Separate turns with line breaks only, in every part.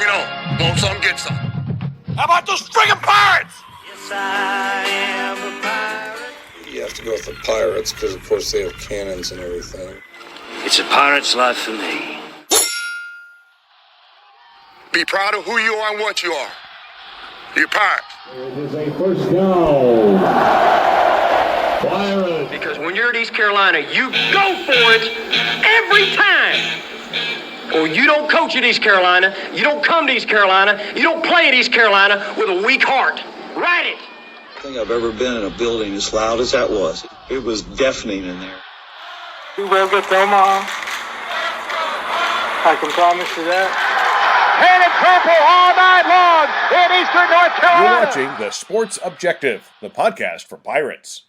me know. Want some, get some.
How about those friggin' Pirates?
Yes, I am a pirate.
You have to go with the Pirates because, of course, they have cannons and everything.
It's a pirate's life for me.
Be proud of who you are and what you are. You're Pirates.
It is a first down. Pirates.
Because when you're at East Carolina, you go for it every time. Or you don't coach at East Carolina, you don't come to East Carolina, you don't play at East Carolina with a weak heart. Write it.
I think I've ever been in a building as loud as that was. It was deafening in there.
We will get to Omaha. I can promise you that.
Painted purple all night long in Eastern North Carolina.
You're watching The Sports Objective, the podcast for Pirates.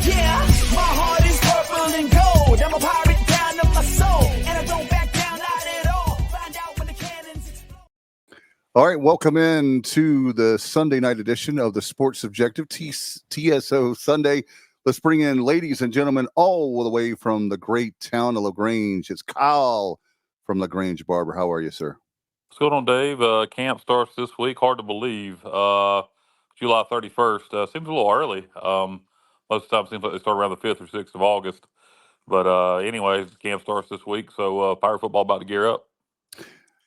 Yeah. My heart is purple and gold. I'm a pirate down to my soul, and I don't back down, not at all. Find out when the cannons explode.
All right, welcome in to the Sunday night edition of the Sports Objective TSO Sunday. Let's bring in, ladies and gentlemen, all the way from the great town of LaGrange. It's Kyle from LaGrange Barber. How are you, sir?
What's going on, Dave? Camp starts this week. Hard to believe. July 31st. Seems a little early. Most of the time it seems like they start around the 5th or 6th of August. But anyways, camp starts this week, so Pirate football about to gear up.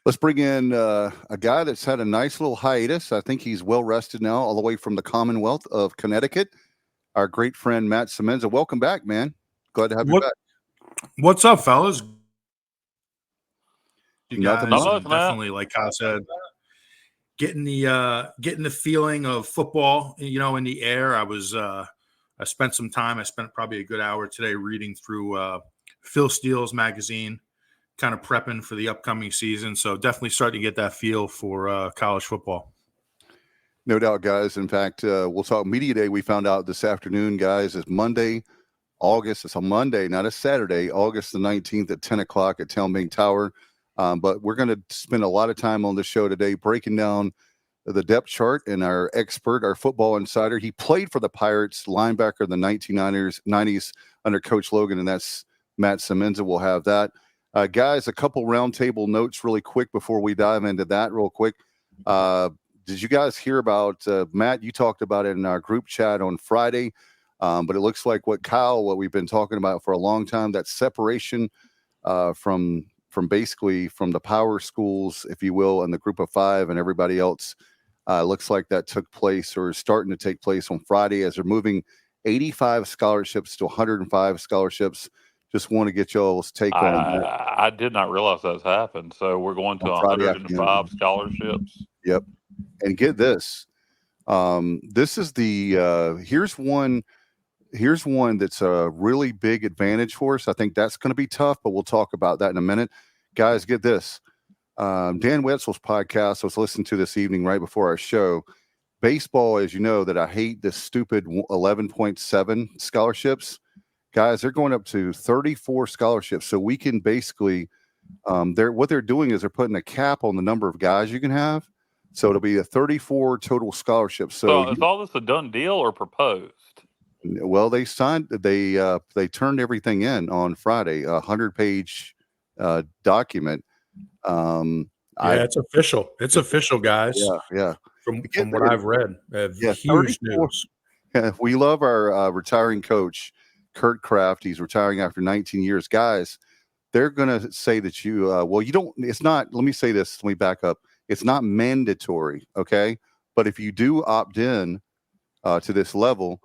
Let's bring in a guy that's had a nice little hiatus. I think he's well rested now, all the way from the Commonwealth of Connecticut. Our great friend, Matt Semenza. Welcome back, man. Glad to have you back.
What's up, fellas? You
Nothing
guys
much,
definitely, like Kyle said, getting the feeling of football, in the air. I spent some time. I spent probably a good hour today reading through Phil Steele's magazine, kind of prepping for the upcoming season. So definitely starting to get that feel for college football.
No doubt, guys. In fact, we'll talk Media Day. We found out this afternoon, guys, is Monday, August. It's a Monday, not a Saturday, August the 19th at 10 o'clock at Talmadge Tower. But we're going to spend a lot of time on the show today breaking down the depth chart, and our expert, our football insider, he played for the Pirates, linebacker in the 1990s under Coach Logan, and that's Matt Semenza. We'll have that. Guys, a couple roundtable notes really quick before we dive into that real quick. Did you guys hear about, Matt, you talked about it in our group chat on Friday, but it looks like what we've been talking about for a long time, that separation from the power schools, if you will, and the group of five and everybody else. Looks like that took place or is starting to take place on Friday as they're moving 85 scholarships to 105 scholarships. Just want to get y'all's take on that.
I did not realize that's happened. So we're going to 105 scholarships.
Yep. And get this. This is the here's one that's a really big advantage for us. I think that's going to be tough, but we'll talk about that in a minute. Guys, get this. Dan Wetzel's podcast I was listening to this evening right before our show. Baseball, as you know, that I hate this stupid 11.7 scholarships. Guys, they're going up to 34 scholarships. So we can basically what they're doing is they're putting a cap on the number of guys you can have. So it'll be a 34 total scholarships. So
is all this a done deal or proposed?
Well, they turned everything in on Friday, a 100-page document.
It's official. It's official, guys.
Yeah.
From what I've read, huge news.
Yeah, we love our retiring coach, Kurt Kraft. He's retiring after 19 years. Guys, they're going to say that you don't. It's not. Let me say this. Let me back up. It's not mandatory, okay? But if you do opt in to this level,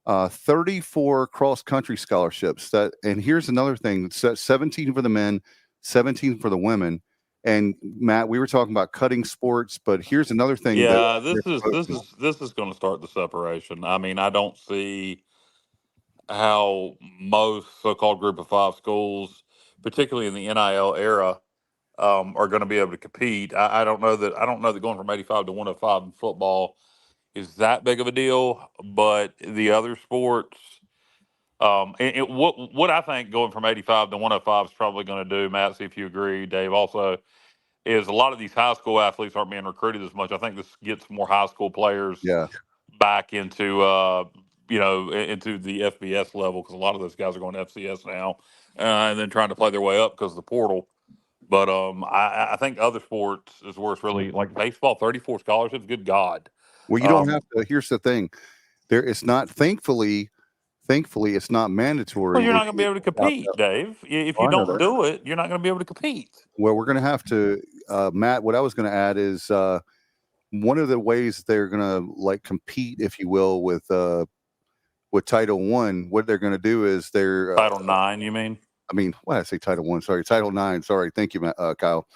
34 cross-country scholarships. And here's another thing: 17 for the men, 17 for the women. And Matt, we were talking about cutting sports, but here's another thing.
Yeah, this is going to start the separation. I mean, I don't see how most so-called group of five schools, particularly in the NIL era, are going to be able to compete. I don't know that going from 85 to 105 in football is that big of a deal, but the other sports, what I think going from 85 to 105 is probably going to do, Matt, see if you agree, Dave, also, is a lot of these high school athletes aren't being recruited as much. I think this gets more high school players back into into the FBS level, because a lot of those guys are going to FCS now, and then trying to play their way up because of the portal. But I think other sports is where it's really, like baseball, 34 scholarships. Good God!
Well, you don't have to. Here's the thing: it's not. Thankfully, it's not mandatory.
Well, you're not going to be able to compete, Dave. If you don't do it, you're not going to be able to compete.
Well, we're going to have to, Matt. What I was going to add is one of the ways they're going to like compete, if you will, with Title One. What they're going to do is they're
Title IX. You mean?
I mean, why did I say Title One? Sorry, Title IX. Sorry, thank you, Kyle.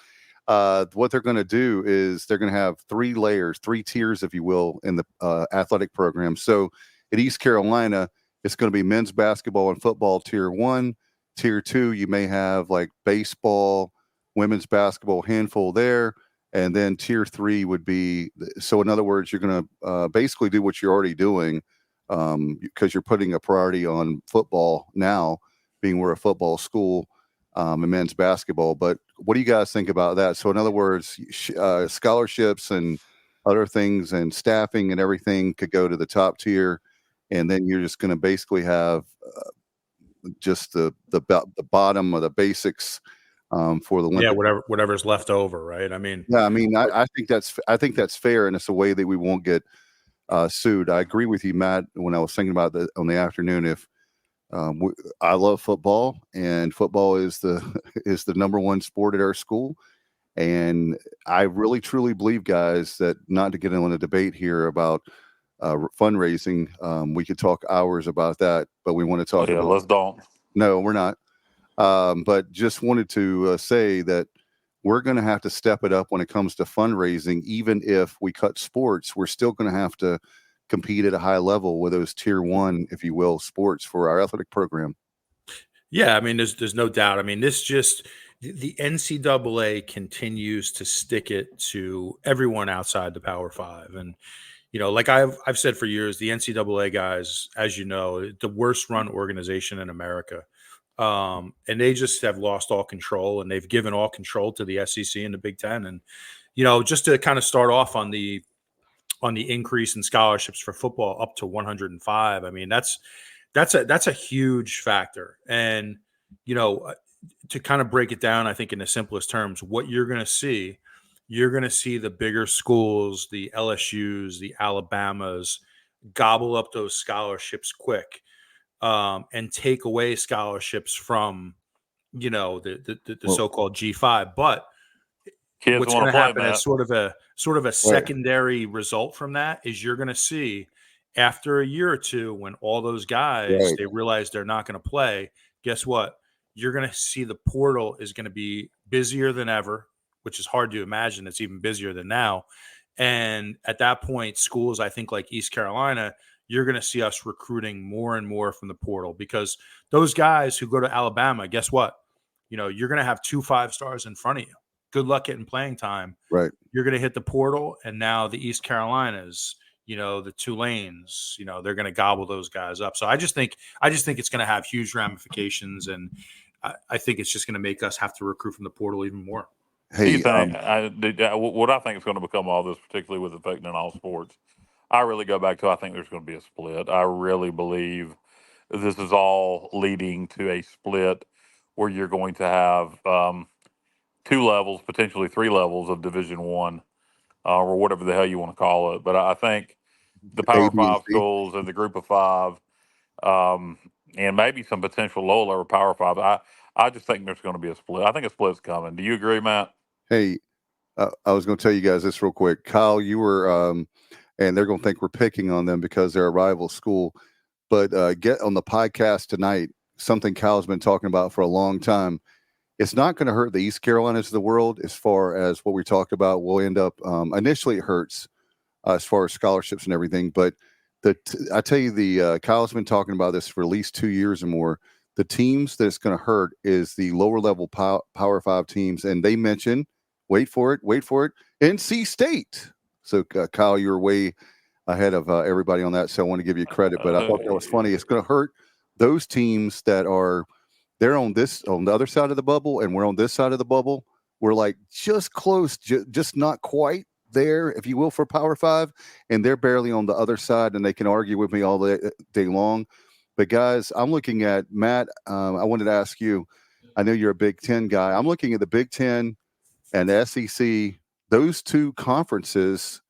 What they're going to do is they're going to have 3 layers, 3 tiers, if you will, in the athletic program. So at East Carolina, it's going to be men's basketball and football tier 1. Tier 2, you may have like baseball, women's basketball, handful there. And then tier 3 would be, so in other words, you're going to basically do what you're already doing, because you're putting a priority on football now, being we're a football school, and men's basketball. But what do you guys think about that? So in other words, scholarships and other things and staffing and everything could go to the top tier, and then you're just going to basically have just the bottom of the basics for the Olympic.
Yeah, whatever's left over, right? I mean,
I think that's fair, and it's a way that we won't get sued. I agree with you, Matt. When I was thinking about that on the afternoon, if I love football, and football is the number one sport at our school. And I really, truly believe, guys, that not to get into a debate here about fundraising, we could talk hours about that, but we want to talk about.
Let's don't.
No, we're not. But just wanted to say that we're going to have to step it up when it comes to fundraising. Even if we cut sports, we're still going to have to compete at a high level with those tier 1, if you will, sports for our athletic program.
Yeah, I mean, there's no doubt. I mean, this just the NCAA continues to stick it to everyone outside the Power 5, and like I've said for years, the NCAA guys, as you know, the worst run organization in America, and they just have lost all control, and they've given all control to the SEC and the Big Ten. And just to kind of start off on the increase in scholarships for football up to 105. I mean, that's a huge factor. And, to kind of break it down, I think in the simplest terms, what you're going to see the bigger schools, the LSUs, the Alabamas, gobble up those scholarships quick, and take away scholarships from, the so-called G5. But
kids
what's going to happen as sort of a secondary result from that is you're going to see after a year or two, when all those guys, they realize they're not going to play, guess what? You're going to see the portal is going to be busier than ever, which is hard to imagine. It's even busier than now. And at that point, schools, I think like East Carolina, you're going to see us recruiting more and more from the portal, because those guys who go to Alabama, guess what? You're going to have 2 5-stars in front of you. Good luck getting playing time.
Right.
You're going to hit the portal, and now the East Carolinas, the Tulanes, they're going to gobble those guys up. So I just think it's going to have huge ramifications, and I think it's just going to make us have to recruit from the portal even more.
Hey,
what I think is going to become all this, particularly with affecting all sports, I really go back to, I think there's going to be a split. I really believe this is all leading to a split where you're going to have 2 levels, potentially 3 levels of Division I, or whatever the hell you want to call it. But I think the Power 5 schools and the Group of 5, and maybe some potential lower level Power 5. I just think there's going to be a split. I think a split's coming. Do you agree, Matt?
Hey, I was going to tell you guys this real quick. Kyle, you were, and they're going to think we're picking on them because they're a rival school. But get on the podcast tonight, something Kyle's been talking about for a long time. It's not going to hurt the East Carolinas of the world as far as what we talked about. We'll end up, initially it hurts as far as scholarships and everything. But I tell you, Kyle's been talking about this for at least 2 years or more. The teams that it's going to hurt is the lower level Power 5 teams. And they mentioned, wait for it, NC State. So Kyle, you're way ahead of everybody on that. So I want to give you credit, but I thought that was funny. It's going to hurt those teams that they're on the other side of the bubble, and we're on this side of the bubble. we're like just close, just not quite there, if you will, for Power 5, and they're barely on the other side, and they can argue with me all day long. But guys, I'm looking at Matt. I wanted to ask you. I know you're a Big Ten guy. I'm looking at the Big Ten and the SEC. Those two conferences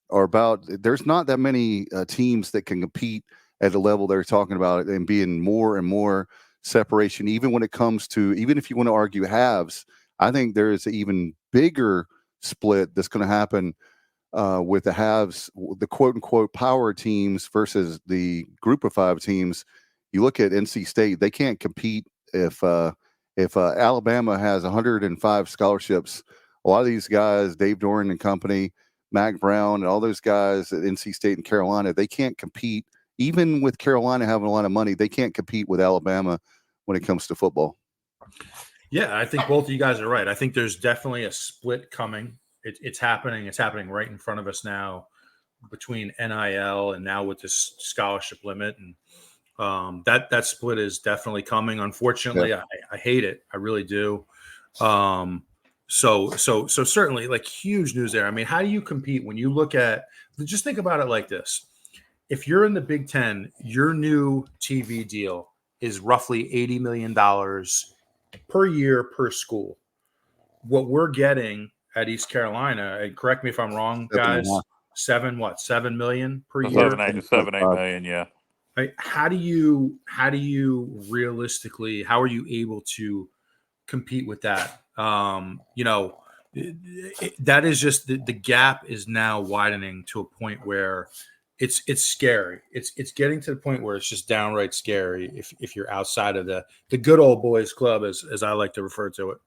are about. There's not that many teams that can compete at the level they're talking about, and being more and more separation. Even when it comes to, even if you want to argue halves, I think there is an even bigger split that's going to happen with the halves, the quote unquote power teams versus the group of 5 teams. You look at NC State; they can't compete if Alabama has 105 scholarships. A lot of these guys, Dave Doran and company, Mac Brown, and all those guys at NC State and Carolina, they can't compete. Even with Carolina having a lot of money, they can't compete with Alabama when it comes to football.
Yeah, I think both of you guys are right. I think there's definitely a split coming. It's happening. It's happening right in front of us now between NIL and now with this scholarship limit. And that split is definitely coming. Unfortunately, yeah. I hate it. I really do. So certainly, like, huge news there. I mean, how do you compete when you look at – just think about it like this. If you're in the Big Ten, your new TV deal is roughly $80 million per year per school. What we're getting at East Carolina, and correct me if I'm wrong, guys, 7 million per year?
7, 8 million, yeah.
Right? How do you realistically, how are you able to compete with that? That is just the gap is now widening to a point where it's scary. It's getting to the point where it's just downright scary if you're outside of the good old boys club, as I like to refer to it.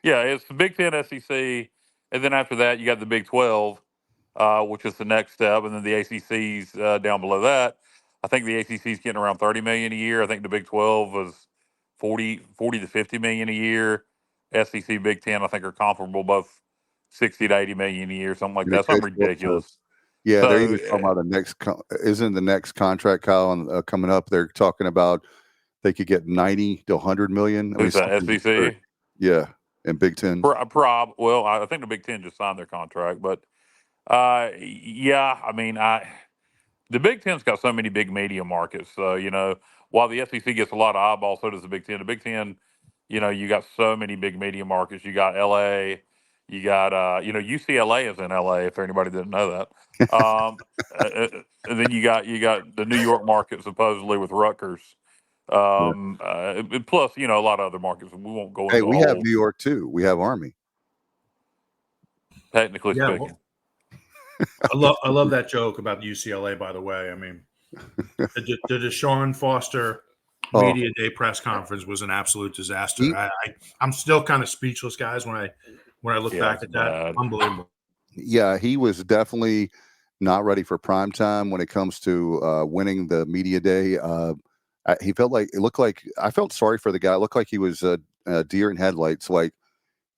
Yeah, it's the Big Ten, SEC, and then after that you got the Big 12, which is the next step, and then the ACC's down below that. I think the ACC's getting around $30 million a year. I think the Big 12 was 40 to 50 million a year. SEC, Big 10, I think are comparable, both 60 to 80 million a year, something like that. Something ridiculous.
Yeah,
so,
they're even talking about the next. Isn't the next contract, Kyle, coming up? They're talking about they could get 90 to 100 million.
Who's that, SEC?
Yeah, and Big Ten.
Well, I think the Big Ten just signed their contract, but yeah, I mean, the Big Ten's got so many big media markets. While the SEC gets a lot of eyeballs, so does the Big Ten. The Big Ten, you got so many big media markets. You got LA, you got UCLA is in LA. If anybody didn't know that. And then you got the New York market supposedly with Rutgers. Plus, a lot of other markets. We won't go into.
Hey, we have New York too. We have Army.
Technically speaking.
I love that joke about UCLA. By the way, I mean, the Deshaun Foster media day press conference was an absolute disaster. I'm still kind of speechless, guys, when I look back at that. Bad. Unbelievable.
Yeah, he was definitely not ready for prime time when it comes to winning the media day. He looked like I felt sorry for the guy. It looked like he was a deer in headlights. Like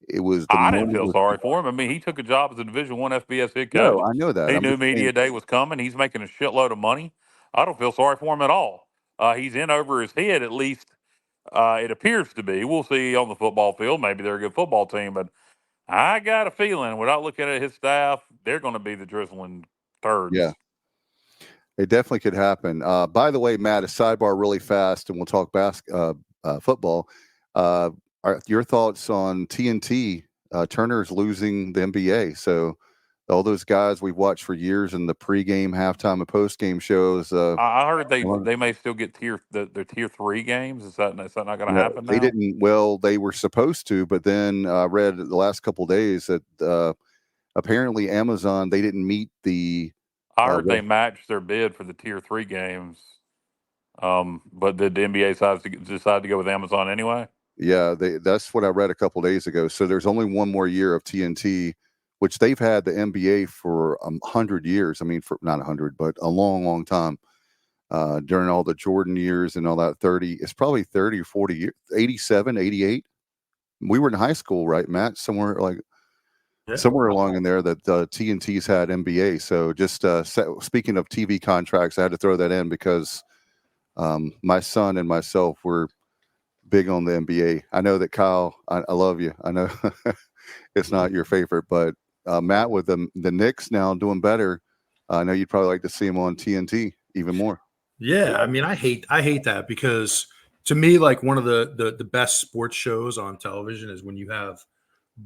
it was.
I didn't feel sorry for him. I mean, he took a job as a Division I FBS head coach.
No, I know that.
He knew media day was coming. He's making a shitload of money. I don't feel sorry for him at all. He's in over his head, at least it appears to be. We'll see on the football field. Maybe they're a good football team, but I got a feeling without looking at his staff, they're going to be the drizzling turds.
Yeah. It definitely could happen. By the way, Matt, a sidebar really fast, and we'll talk football. Your thoughts on TNT? Turner's losing the NBA. So all those guys we've watched for years in the pregame, halftime, and postgame shows.
I heard they may still get their tier 3 games. Is that not going to happen now?
They didn't. Well, they were supposed to, but then I read the last couple of days that apparently Amazon, they didn't meet the.
I heard they matched their bid for the tier 3 games, but did the NBA decide to go with Amazon anyway?
Yeah, that's what I read a couple of days ago. So there's only one more year of TNT, which they've had the NBA for 100 years. I mean, for not 100, but a long, long time. During all the Jordan years and all that, it's probably 30 or 40 years, 87, 88. We were in high school, right, Matt? Somewhere along in there that TNT's had NBA. So just speaking of TV contracts, I had to throw that in because my son and myself were big on the NBA. I know that Kyle, I love you. I know it's not your favorite, but Matt with the Knicks now doing better. I know you'd probably like to see him on TNT even more.
Yeah, I mean, I hate that because to me, like one of the best sports shows on television is when you have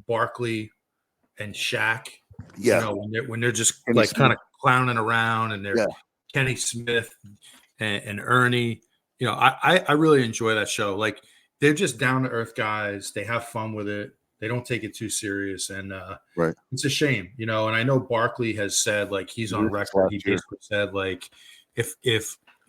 Barkley and Shaq.
Yeah,
You know, when they're just
Kenny
like
Smith.
kind of clowning around and they're
Yeah.
Kenny Smith and Ernie. You know, I really enjoy that show. Like they're just down to earth guys. They have fun with it. They don't take it too serious, and
Right.
it's a shame, you know. And I know Barkley has said, like, he's on
This
record.
last
He
year.
basically said, like, if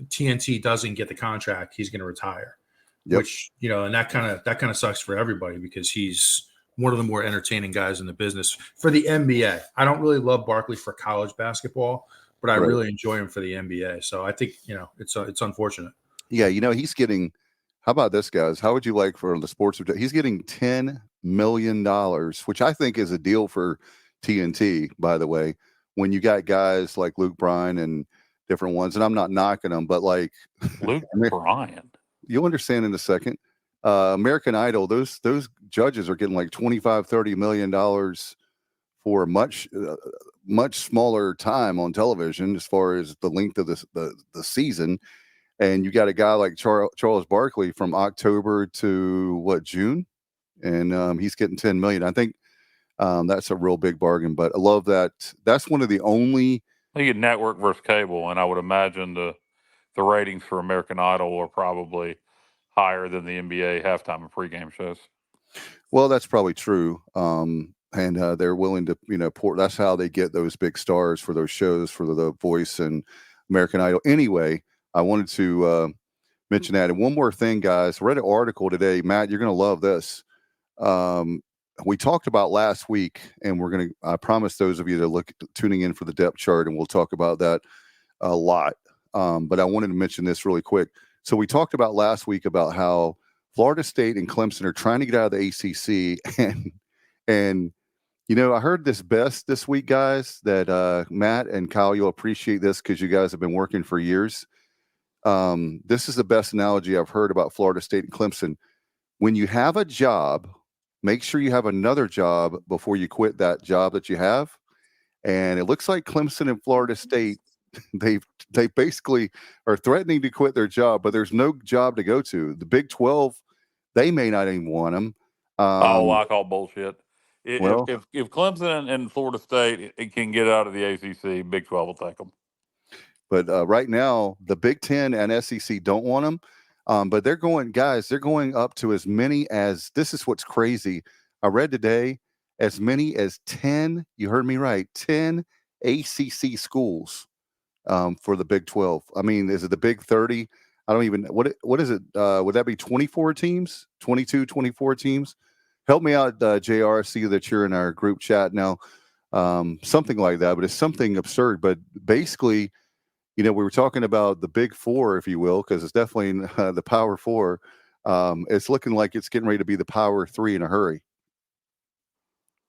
TNT doesn't get the contract, he's going to retire.
Yep.
Which, you know, and that kind of sucks for everybody because he's one of the more entertaining guys in the business for the NBA. I don't really love Barkley for college basketball, but I
Right.
really enjoy him for the NBA. So I think, you know, it's unfortunate.
Yeah, you know, he's getting. How about this, guys? How would you like for the sports? He's getting $10 million, which I think is a deal for TNT. By the way, when you got guys like Luke Bryan and different ones, and I'm not knocking them, but like
Luke Bryan,
you'll understand in a second. American Idol, those judges are getting like $25-30 million for much smaller time on television as far as the length of the season. And you got a guy like Charles Barkley from October to June, and he's getting 10 million. I think that's a real big bargain. But I love that. That's one of the only.
you get network versus cable, and I would imagine the ratings for American Idol are probably higher than the NBA halftime and pregame shows.
Well, that's probably true. And they're willing to, you know, that's how they get those big stars for those shows for the Voice and American Idol. Anyway, I wanted to mention that. And one more thing, guys. I read an article today. Matt, you're going to love this. We talked about last week, and I promise those of you to tuning in for the depth chart, and we'll talk about that a lot. But I wanted to mention this really quick. So we talked about last week about how Florida State and Clemson are trying to get out of the ACC, and you know, I heard this best this week, guys, that Matt and Kyle, you'll appreciate this because you guys have been working for years. This is the best analogy I've heard about Florida State and Clemson. When you have a job, make sure you have another job before you quit that job that you have. And it looks like Clemson and Florida State, they basically are threatening to quit their job, but there's no job to go to. The Big 12, they may not even want them.
I call bullshit.
Well,
If Clemson and Florida State it can get out of the ACC, Big 12 will take them.
But right now, the Big 10 and SEC don't want them. But they're going up to as many as, this is what's crazy. I read today, as many as 10, you heard me right, 10 ACC schools for the Big 12. I mean, is it the Big 30? I don't even, what is it? Would that be 24 teams? 22, 24 teams? Help me out, JR. I see that you're in our group chat now. Something like that, but it's something absurd. But basically, you know, we were talking about the Big Four, if you will, because it's definitely the Power Four. It's looking like it's getting ready to be the Power Three in a hurry.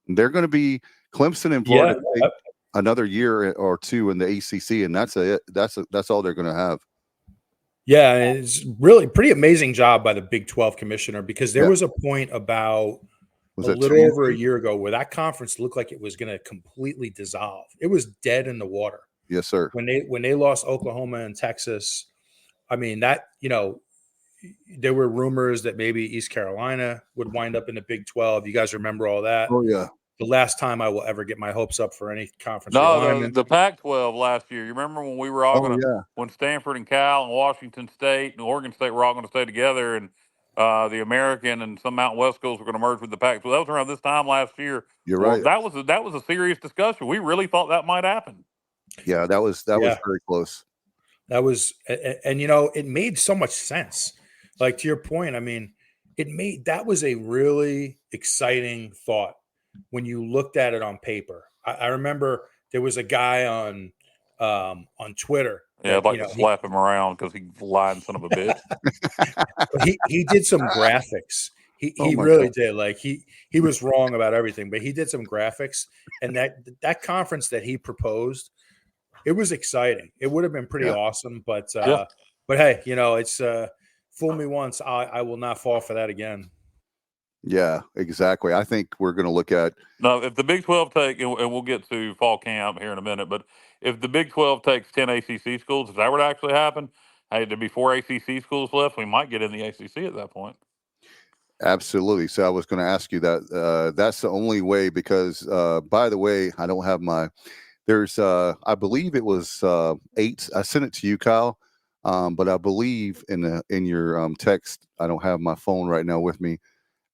They're going to be Clemson and Florida State another year or two in the ACC, and that's it. That's all they're going to have.
Yeah, it's really pretty amazing job by the Big 12 commissioner because there was a point about a little over a year ago where that conference looked like it was going to completely dissolve. It was dead in the water.
Yes, sir.
When they lost Oklahoma and Texas, I mean, that, you know, there were rumors that maybe East Carolina would wind up in the Big 12. You guys remember all that?
Oh, yeah.
The last time I will ever get my hopes up for any conference.
No, the Pac-12 last year. You remember when we were all when Stanford and Cal and Washington State and Oregon State were all going to stay together, and the American and some Mountain West schools were going to merge with the Pac-12. That was around this time last year.
You're right.
That was a serious discussion. We really thought that might happen.
Yeah, that was very close.
That was, and you know, it made so much sense. Like to your point, I mean, that was a really exciting thought when you looked at it on paper. I remember there was a guy on Twitter.
Yeah, I'd like to slap him around because he's lying son of a bitch.
he did some graphics. He really did. Like he was wrong about everything, but he did some graphics, and that conference that he proposed, it was exciting. It would have been pretty awesome, but hey, you know, it's fool me once, I will not fall for that again.
Yeah, exactly. I think we're going to look at
No, if the Big 12 and we'll get to fall camp here in a minute, but if the Big 12 takes 10 ACC schools, if that were to actually happen, hey, there'd be 4 ACC schools left. We might get in the ACC at that point.
absolutely. So I was going to ask you that. That's the only way because, by the way, I don't have my. There's, I believe it was 8. I sent it to you, Kyle, but I believe in your text. I don't have my phone right now with me.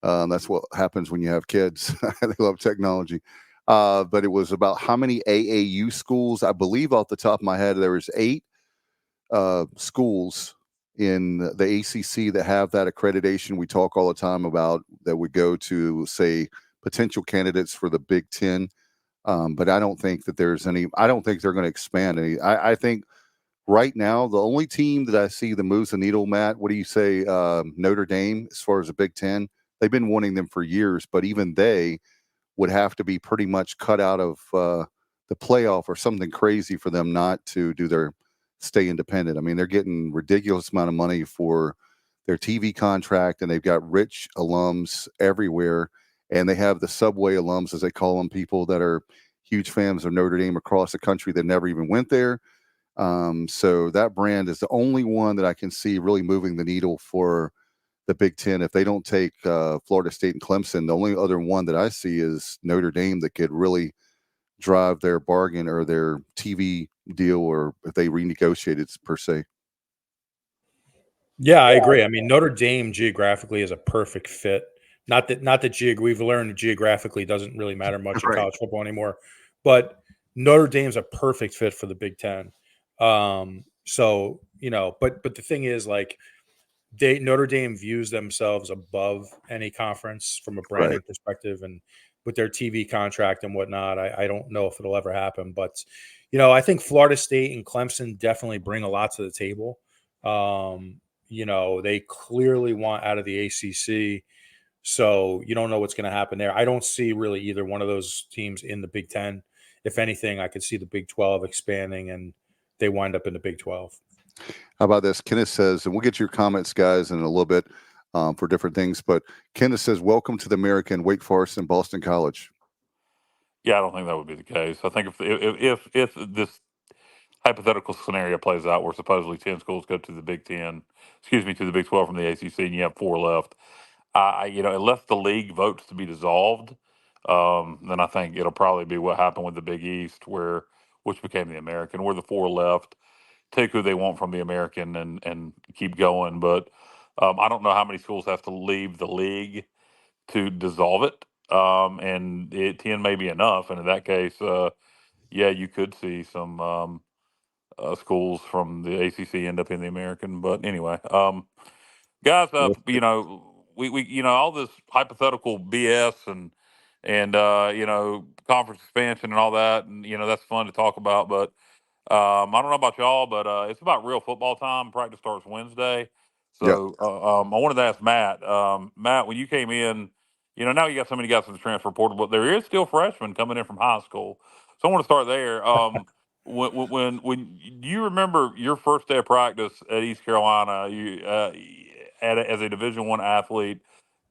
That's what happens when you have kids. They love technology. But it was about how many AAU schools. I believe off the top of my head, there was 8 schools in the ACC that have that accreditation. We talk all the time about that would go to, say, potential candidates for the Big Ten. But I don't think that there's any. I don't think they're going to expand any. I think right now the only team that I see that moves the needle, Matt. What do you say, Notre Dame, as far as the Big Ten? They've been wanting them for years, but even they would have to be pretty much cut out of the playoff or something crazy for them not to do their stay independent. I mean, they're getting ridiculous amount of money for their TV contract, and they've got rich alums everywhere, and they have the subway alums, as they call them, people that are huge fans of Notre Dame across the country that never even went there. So that brand is the only one that I can see really moving the needle for the Big Ten. If they don't take Florida State and Clemson, the only other one that I see is Notre Dame that could really drive their bargain or their TV deal, or if they renegotiate it per se.
Yeah, I agree. I mean, Notre Dame geographically is a perfect fit. Not that we've learned geographically doesn't really matter much in college football anymore, but Notre Dame's a perfect fit for the Big Ten. So but the thing is, like, Notre Dame views themselves above any conference from a branding perspective, and with their TV contract and whatnot, I don't know if it'll ever happen. But I think Florida State and Clemson definitely bring a lot to the table. They clearly want out of the ACC, so you don't know what's going to happen there. I don't see really either one of those teams in the Big Ten. If anything, I could see the Big 12 expanding, and they wind up in the Big 12.
How about this? Kenneth says, and we'll get your comments, guys, in a little bit for different things. But Kenneth says, welcome to the American, Wake Forest and Boston College.
Yeah, I don't think that would be the case. I think if this hypothetical scenario plays out where supposedly 10 schools go to the Big 10, to the Big 12 from the ACC, and you have 4 left, unless the league votes to be dissolved, then I think it'll probably be what happened with the Big East, which became the American, where the 4 left take who they want from the American and keep going. But I don't know how many schools have to leave the league to dissolve it. And 10 may be enough. And in that case, you could see some schools from the ACC end up in the American. But anyway, guys, we all this hypothetical BS and conference expansion and all that, and that's fun to talk about, but I don't know about y'all, but it's about real football time. Practice starts Wednesday. So I wanted to ask Matt. Matt, when you came in, now you got so many guys in the transfer portal, but there is still freshmen coming in from high school. So I want to start there. When do you remember your first day of practice at East Carolina? You as a Division I athlete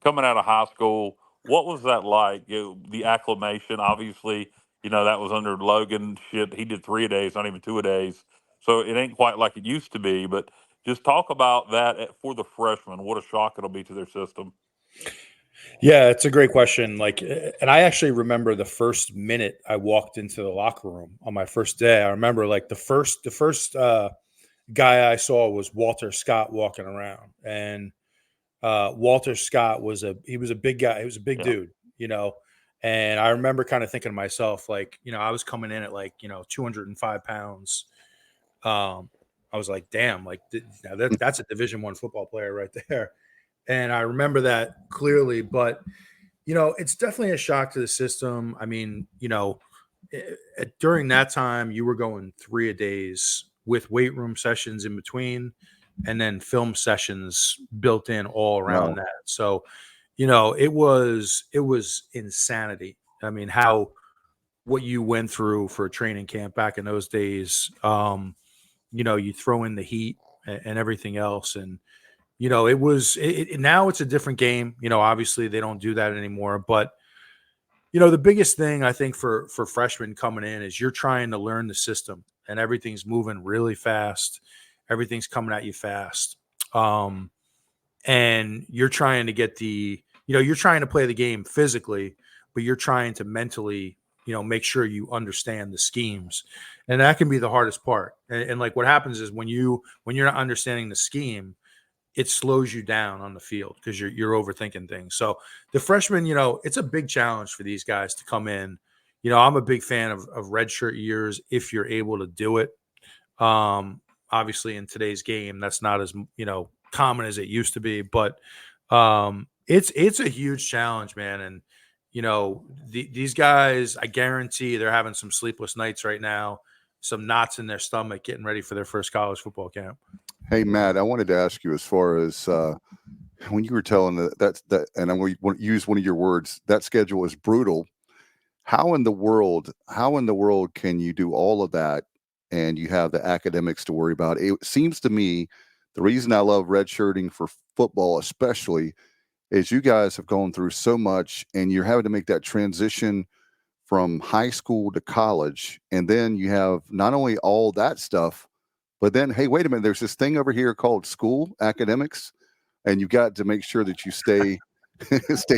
coming out of high school. What was that like? The acclimation, obviously. That was under Logan. Shit, he did 3 a days, not even 2 a days. So it ain't quite like it used to be. But just talk about that for the freshmen. What a shock it'll be to their system.
Yeah, it's a great question. Like, and I actually remember the first minute I walked into the locker room on my first day. I remember like the first guy I saw was Walter Scott walking around, and Walter Scott was a big guy. He was a big dude, And I remember kind of thinking to myself, like, I was coming in at like, 205 pounds. I was like, damn, like that's a Division I football player right there. And I remember that clearly, but, it's definitely a shock to the system. I mean, during that time you were going 3 a days with weight room sessions in between and then film sessions built in all around that. So, it was insanity. I mean, what you went through for a training camp back in those days, you throw in the heat and everything else. And, it was now it's a different game. Obviously they don't do that anymore, but the biggest thing I think for freshmen coming in is you're trying to learn the system, and everything's moving really fast. Everything's coming at you fast. And you're trying to get you're trying to play the game physically, but you're trying to mentally, make sure you understand the schemes. And that can be the hardest part. And like what happens is when you're not understanding the scheme, it slows you down on the field because you're overthinking things. So the freshmen, it's a big challenge for these guys to come in. I'm a big fan of redshirt years if you're able to do it. Obviously in today's game, that's not as, common as it used to be, but it's a huge challenge, man. And, these guys, I guarantee they're having some sleepless nights right now, some knots in their stomach, getting ready for their first college football camp.
Hey, Matt, I wanted to ask you as far as when you were telling that, and I'm going to use one of your words, that schedule is brutal. How in the world can you do all of that and you have the academics to worry about? It seems to me the reason I love redshirting for football, especially, is you guys have gone through so much and you're having to make that transition from high school to college. And then you have not only all that stuff, but then, hey, wait a minute, there's this thing over here called school academics, and you've got to make sure that you stay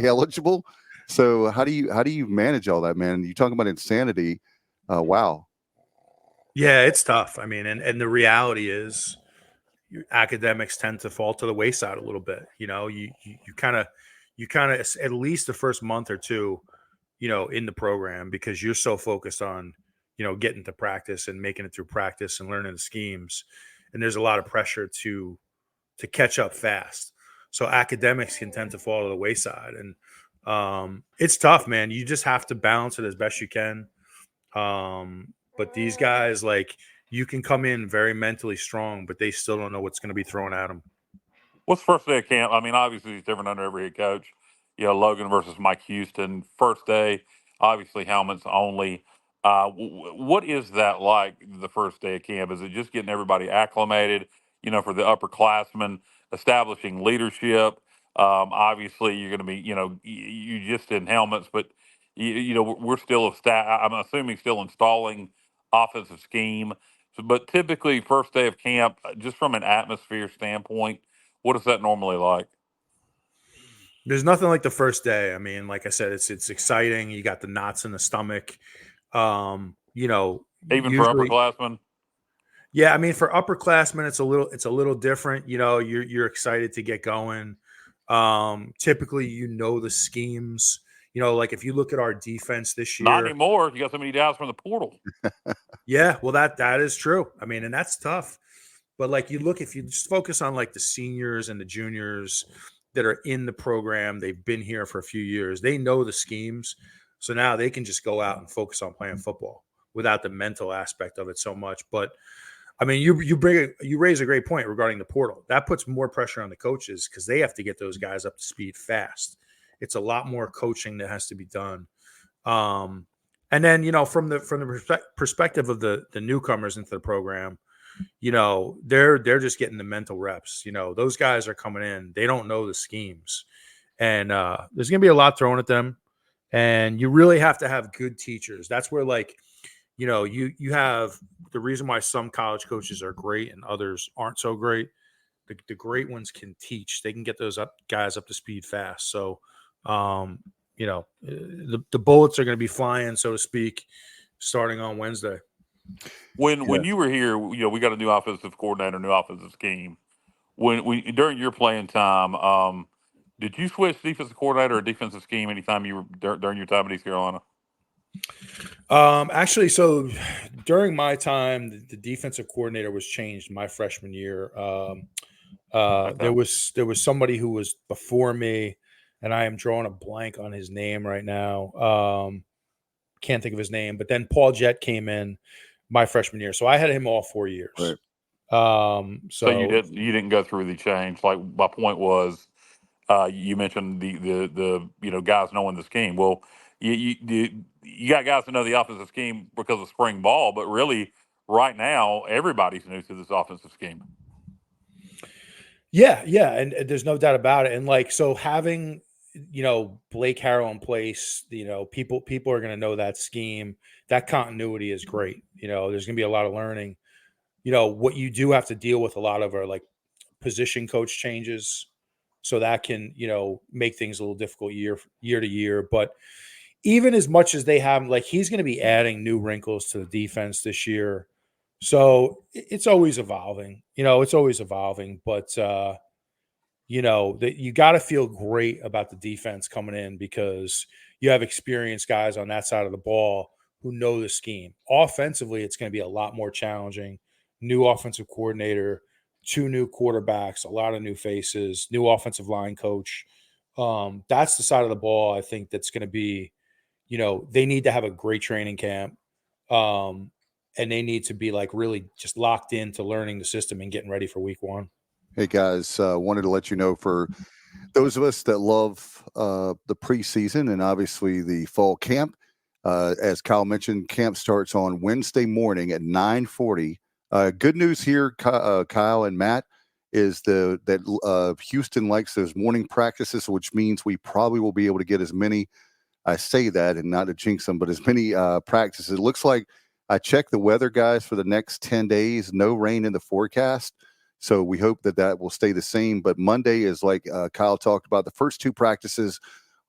eligible. So how do you manage all that, man? You talking about insanity. Wow.
Yeah, it's tough. I mean, and the reality is your academics tend to fall to the wayside a little bit. You kind of at least the first month or two, in the program, because you're so focused on, getting to practice and making it through practice and learning the schemes. And there's a lot of pressure to catch up fast. So academics can tend to fall to the wayside. And it's tough, man. You just have to balance it as best you can. But these guys, like, you can come in very mentally strong, but they still don't know what's going to be thrown at them.
What's first day of camp? I mean, obviously it's different under every head coach. Logan versus Mike Houston. First day, obviously helmets only. What is that like the first day of camp? Is it just getting everybody acclimated, for the upperclassmen, establishing leadership? Obviously you're going to be, you just in helmets, but we're still I'm assuming still installing offensive scheme. But typically first day of camp, just from an atmosphere standpoint, what is that normally like?
There's nothing like the first day. I mean, like I said, it's exciting. You got the knots in the stomach.
Even
usually,
for upperclassmen.
Yeah, I mean, for upperclassmen, it's a little different. You're excited to get going. Typically, the schemes. Like if you look at our defense this year,
not anymore. You got so many guys from the portal.
Yeah, well, that is true. I mean, and that's tough. But like if you just focus on like the seniors and the juniors that are in the program, they've been here for a few years, they know the schemes. So now they can just go out and focus on playing football without the mental aspect of it so much. But I mean, you raise a great point regarding the portal. That puts more pressure on the coaches because they have to get those guys up to speed fast. It's a lot more coaching that has to be done. And then, from the perspective of the newcomers into the program, they're just getting the mental reps. Those guys are coming in, they don't know the schemes, and there's going to be a lot thrown at them, and you really have to have good teachers. That's where, like, you have the reason why some college coaches are great and others aren't so great. The great ones can teach. They can get those guys up to speed fast. So, the bullets are going to be flying, so to speak, starting on Wednesday.
When you were here, we got a new offensive coordinator, new offensive scheme. When during your playing time, did you switch defensive coordinator or defensive scheme anytime you were during your time at East Carolina?
Actually, so during my time, the defensive coordinator was changed my freshman year. Okay. There was somebody who was before me, and I am drawing a blank on his name right now. Can't think of his name, but then Paul Jett came in my freshman year, so I had him all 4 years.
Right.
So you didn't go through the change. Like, my point was, you mentioned the guys knowing the scheme. Well, you got guys who know the offensive scheme because of spring ball, but really right now everybody's new to this offensive scheme.
Yeah, and there's no doubt about it. And like, so having, Blake Harrell in place, people are going to know that scheme. That continuity is great. There's going to be a lot of learning. What you do have to deal with a lot of are like position coach changes. So that can, make things a little difficult year to year. But even as much as they have, like, he's going to be adding new wrinkles to the defense this year. So it's always evolving, it's always evolving. But, that you got to feel great about the defense coming in because you have experienced guys on that side of the ball who know the scheme. Offensively, it's going to be a lot more challenging. New offensive coordinator, 2 new quarterbacks, a lot of new faces, new offensive line coach. That's the side of the ball I think that's going to be, they need to have a great training camp. And they need to be like really just locked into learning the system and getting ready for week 1.
Hey guys, wanted to let you know, for those of us that love the preseason and obviously the fall camp, as Kyle mentioned, camp starts on Wednesday morning at 9:40. Good news here, Kyle and Matt, is that Houston likes those morning practices, which means we probably will be able to get as many. I say that, and not to jinx them, but as many practices. It looks like I checked the weather, guys, for the next 10 days. No rain in the forecast. So we hope that will stay the same. But Monday is like Kyle talked about. The first 2 practices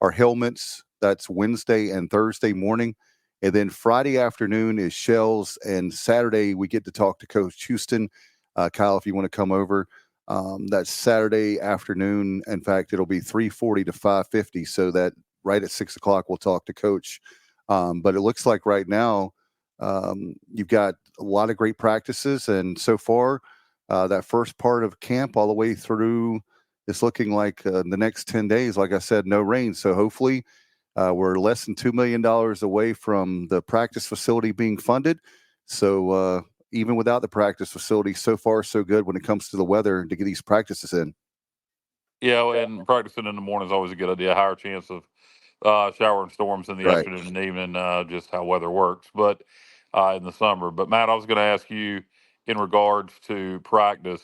are helmets. That's Wednesday and Thursday morning. And then Friday afternoon is shells. And Saturday we get to talk to Coach Houston. Kyle, if you want to come over, that's Saturday afternoon. In fact, it'll be 3:40 to 5:50. So that right at 6 o'clock, we'll talk to Coach. But it looks like right now you've got a lot of great practices. And so far, that first part of camp all the way through, it's looking like the next 10 days, like I said, no rain. So hopefully we're less than $2 million away from the practice facility being funded. So even without the practice facility, so far so good when it comes to the weather to get these practices in.
Yeah, and practicing in the morning is always a good idea. Higher chance of shower and storms in the
Right.
afternoon and evening, just how weather works. But in the summer. But Matt, I was going to ask you in regards to practice,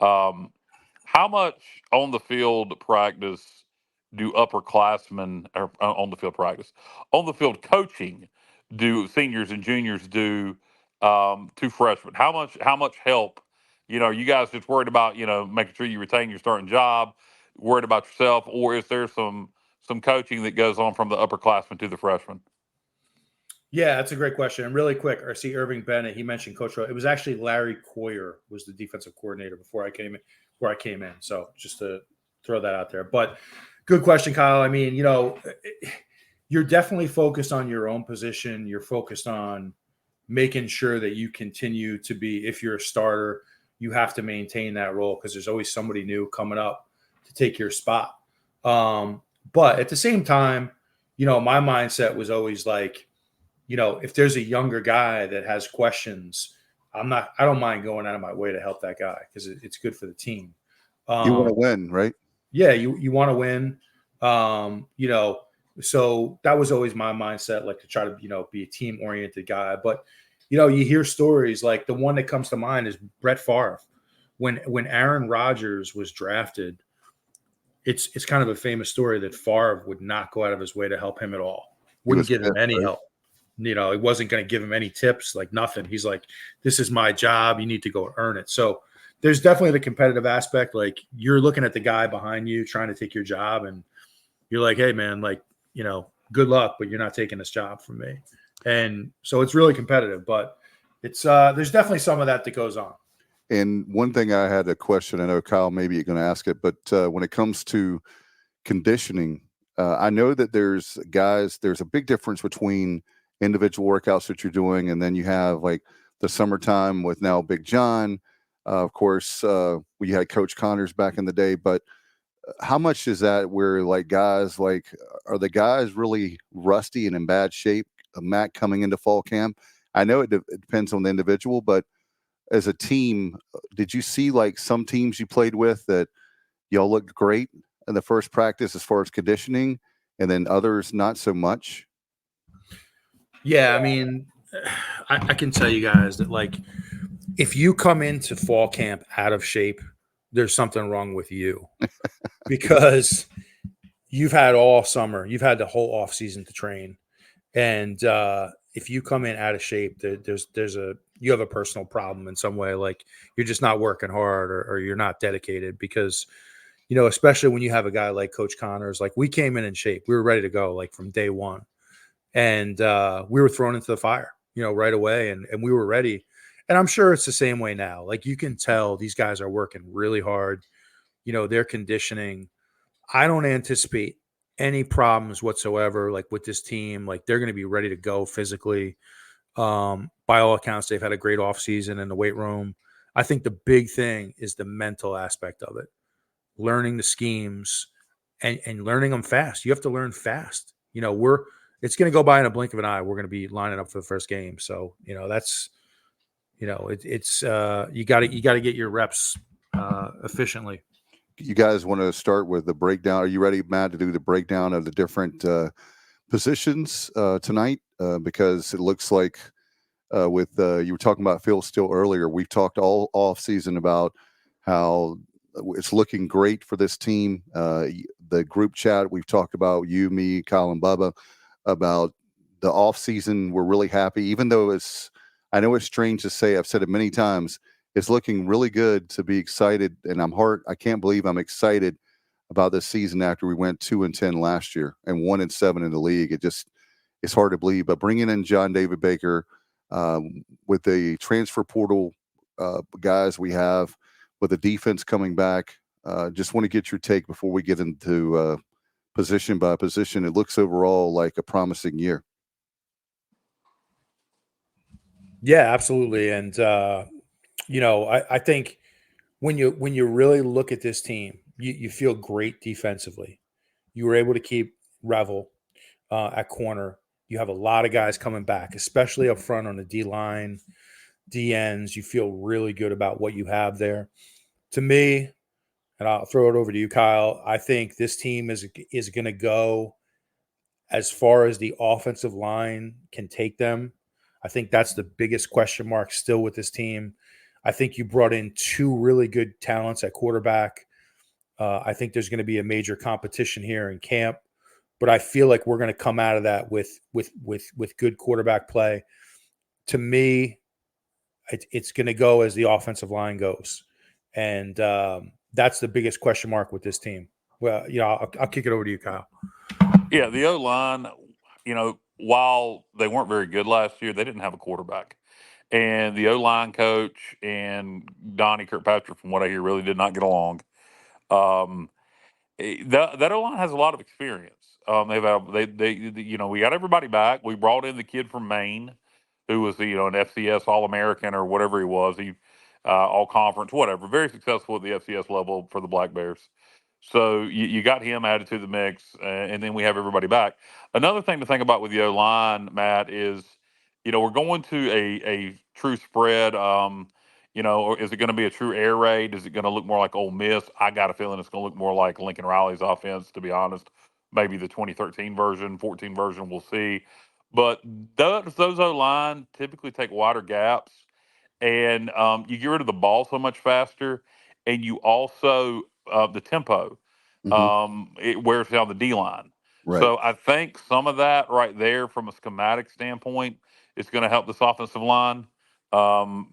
how much on the field practice do upperclassmen, or on the field coaching do seniors and juniors do to freshmen? How much help? You guys just worried about making sure you retain your starting job, worried about yourself, or is there some coaching that goes on from the upperclassmen to the freshmen?
Yeah, that's a great question. And really quick, see Irving Bennett, he mentioned Coach Rowe. It was actually Larry Coyer was the defensive coordinator before I came in. So just to throw that out there. But good question, Kyle. I mean, you're definitely focused on your own position. You're focused on making sure that you continue to be, if you're a starter, you have to maintain that role because there's always somebody new coming up to take your spot. But at the same time, my mindset was always like, if there's a younger guy that has questions, I don't mind going out of my way to help that guy because it's good for the team.
You want to win, right?
Yeah, you want to win. So that was always my mindset, like to try to, be a team oriented guy. But, you hear stories like the one that comes to mind is Brett Favre. When Aaron Rodgers was drafted, it's kind of a famous story that Favre would not go out of his way to help him at all. Wouldn't give him any help. He wasn't going to give him any tips, like nothing. He's like, this is my job. You need to go earn it. So there's definitely the competitive aspect. Like you're looking at the guy behind you trying to take your job and you're like, hey man, like, good luck, but you're not taking this job from me. And so it's really competitive, but it's there's definitely some of that goes on.
And one thing I had a question, I know Kyle, maybe you're going to ask it, but when it comes to conditioning, I know that there's a big difference between individual workouts that you're doing, and then you have like the summertime with now Big John. Of course, we had Coach Connors back in the day, but how much is that where like guys, like are the guys really rusty and in bad shape, Matt, coming into fall camp? I know it depends on the individual, but as a team, did you see like some teams you played with that y'all looked great in the first practice as far as conditioning, and then others not so much?
Yeah, I mean, I can tell you guys that like if you come into fall camp out of shape, there's something wrong with you because you've had all summer, you've had the whole off season to train. And if you come in out of shape, you have a personal problem in some way. Like you're just not working hard or you're not dedicated because, especially when you have a guy like Coach Connors, like we came in shape, we were ready to go like from day one. And we were thrown into the fire, right away. And we were ready. And I'm sure it's the same way now. Like you can tell these guys are working really hard. Their conditioning. I don't anticipate any problems whatsoever, like with this team. Like they're going to be ready to go physically. By all accounts, they've had a great offseason in the weight room. I think the big thing is the mental aspect of it, learning the schemes and learning them fast. You have to learn fast. It's going to go by in a blink of an eye. We're going to be lining up for the first game. So, that's, it's you got to get your reps efficiently.
You guys want to start with the breakdown? Are you ready, Matt, to do the breakdown of the different positions tonight? Because it looks like with you were talking about Phil Steele earlier, we've talked all off season about how it's looking great for this team. The group chat, we've talked about you, me, Kyle, and Bubba about the off season. We're really happy, even though I know it's strange to say, I've said it many times, it's looking really good to be excited. And I can't believe I'm excited about this season after we went 2-10 last year and 1-7 in the league. It's hard to believe, but bringing in John David Baker with the transfer portal guys we have, with the defense coming back, just want to get your take before we get into position by position. It looks overall like a promising year.
Yeah, absolutely. And, I think when you really look at this team, you feel great defensively. You were able to keep Revel at corner. You have a lot of guys coming back, especially up front on the D line, D ends. You feel really good about what you have there. To me, and I'll throw it over to you, Kyle, I think this team is going to go as far as the offensive line can take them. I think that's the biggest question mark still with this team. I think you brought in two really good talents at quarterback. I think there's going to be a major competition here in camp, but I feel like we're going to come out of that with good quarterback play. To me, it's going to go as the offensive line goes, and that's the biggest question mark with this team. Well, I'll kick it over to you, Kyle.
Yeah, the O-line, while they weren't very good last year, they didn't have a quarterback. And the O-line coach and Donnie Kirkpatrick, from what I hear, really did not get along. That O-line has a lot of experience. We got everybody back. We brought in the kid from Maine, who was an FCS All-American or whatever he was. He all conference, whatever. Very successful at the FCS level for the Black Bears. So you got him added to the mix, and then we have everybody back. Another thing to think about with the O-line, Matt, is we're going to a true spread. Or is it going to be a true air raid? Is it going to look more like Ole Miss? I got a feeling it's going to look more like Lincoln Riley's offense, to be honest. Maybe the 2013 version, 14 version, we'll see. But those O-line typically take wider gaps, and you get rid of the ball so much faster, and you also the tempo. It wears down the D line.
Right.
So I think some of that right there, from a schematic standpoint, is going to help this offensive line. In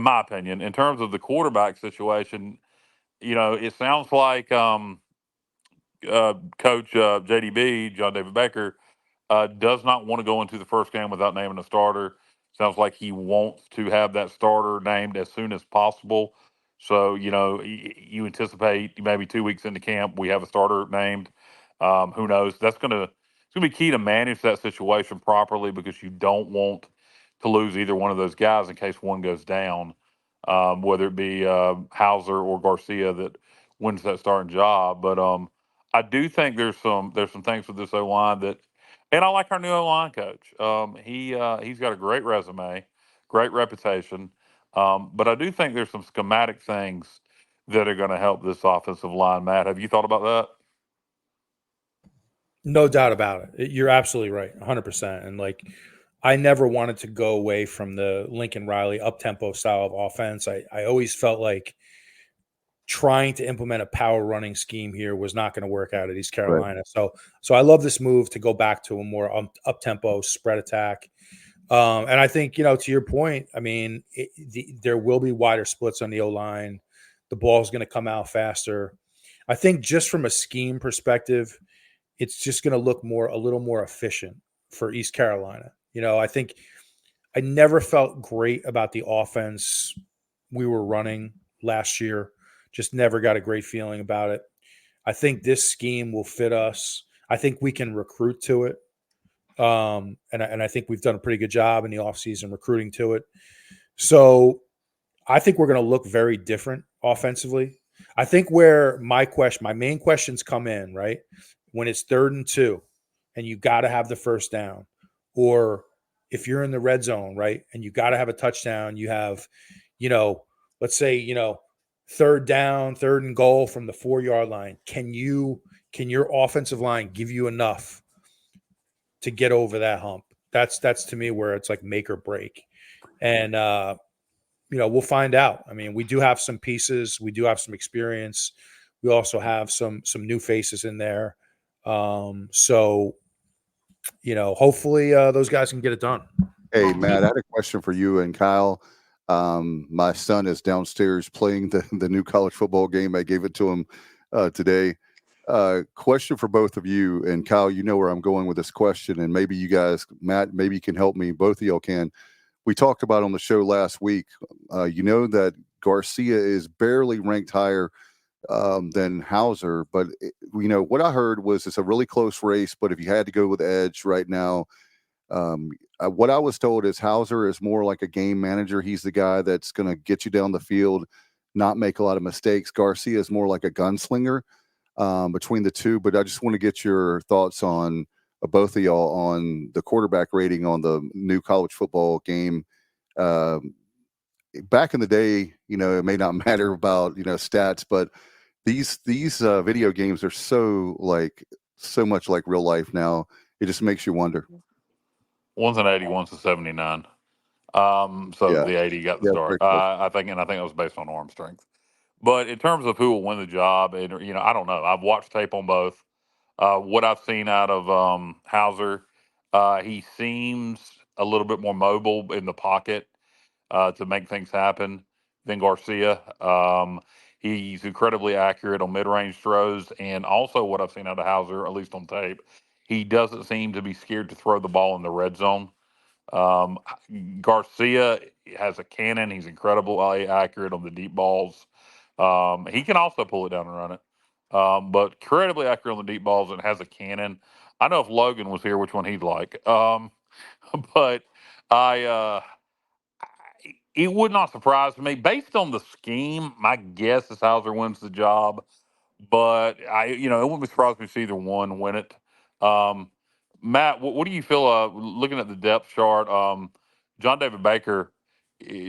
my opinion, in terms of the quarterback situation, it sounds like Coach JDB, John David Baker, does not want to go into the first game without naming a starter. Sounds like he wants to have that starter named as soon as possible. So, you anticipate maybe 2 weeks into camp, we have a starter named. Who knows? It's going to be key to manage that situation properly, because you don't want to lose either one of those guys in case one goes down, whether it be Hauser or Garcia that wins that starting job. But I do think there's some things with this O-line that, and I like our new O-line coach. He's got a great resume, great reputation. But I do think there's some schematic things that are going to help this offensive line. Matt, have you thought about that?
No doubt about it. You're absolutely right, 100%. And I never wanted to go away from the Lincoln Riley up-tempo style of offense. I always felt like trying to implement a power running scheme here was not going to work out at East Carolina. Right. So I love this move to go back to a more up-tempo spread attack. And I think, to your point, I mean, there will be wider splits on the O-line. The ball is going to come out faster. I think just from a scheme perspective, it's just going to look a little more efficient for East Carolina. I think I never felt great about the offense we were running last year. Just never got a great feeling about it. I think this scheme will fit us. I think we can recruit to it. And I think we've done a pretty good job in the offseason recruiting to it. So I think we're going to look very different offensively. I think where my main questions come in, right? When it's 3rd and 2 and you got to have the first down, or if you're in the red zone, right? And you got to have a touchdown, you have, let's say, 3rd down, 3rd and goal from the 4-yard line. Can your offensive line give you enough to get over that hump? That's to me where it's like make or break. And, we'll find out. I mean, we do have some pieces. We do have some experience. We also have some new faces in there. So, hopefully those guys can get it done.
Hey, Matt, I had a question for you and Kyle. My son is downstairs playing the new college football game. I gave it to him today. Question for both of you, and Kyle, you know where I'm going with this question, and maybe you guys, Matt, maybe you can help me. Both of y'all can. We talked about on the show last week, that Garcia is barely ranked higher than Hauser, but what I heard was it's a really close race, but if you had to go with edge right now, what I was told is Hauser is more like a game manager. He's the guy that's going to get you down the field, not make a lot of mistakes. Garcia is more like a gunslinger between the two, but I just want to get your thoughts on both of y'all on the quarterback rating on the new college football game. Back in the day, it may not matter about, stats, but these video games are so much like real life now. It just makes you wonder.
One's an 80, one's a 79. The 80 got the start. I think it was based on arm strength. But in terms of who will win the job, and I don't know. I've watched tape on both. What I've seen out of Hauser, he seems a little bit more mobile in the pocket to make things happen than Garcia. He's incredibly accurate on mid-range throws, and also what I've seen out of Hauser, at least on tape, he doesn't seem to be scared to throw the ball in the red zone. Garcia has a cannon. He's incredibly accurate on the deep balls. He can also pull it down and run it. But incredibly accurate on the deep balls and has a cannon. I know if Logan was here, which one he'd like. But it would not surprise me. Based on the scheme, my guess is Hauser wins the job. But it wouldn't be surprised me to see either one win it. Matt, what do you feel looking at the depth chart? John David Baker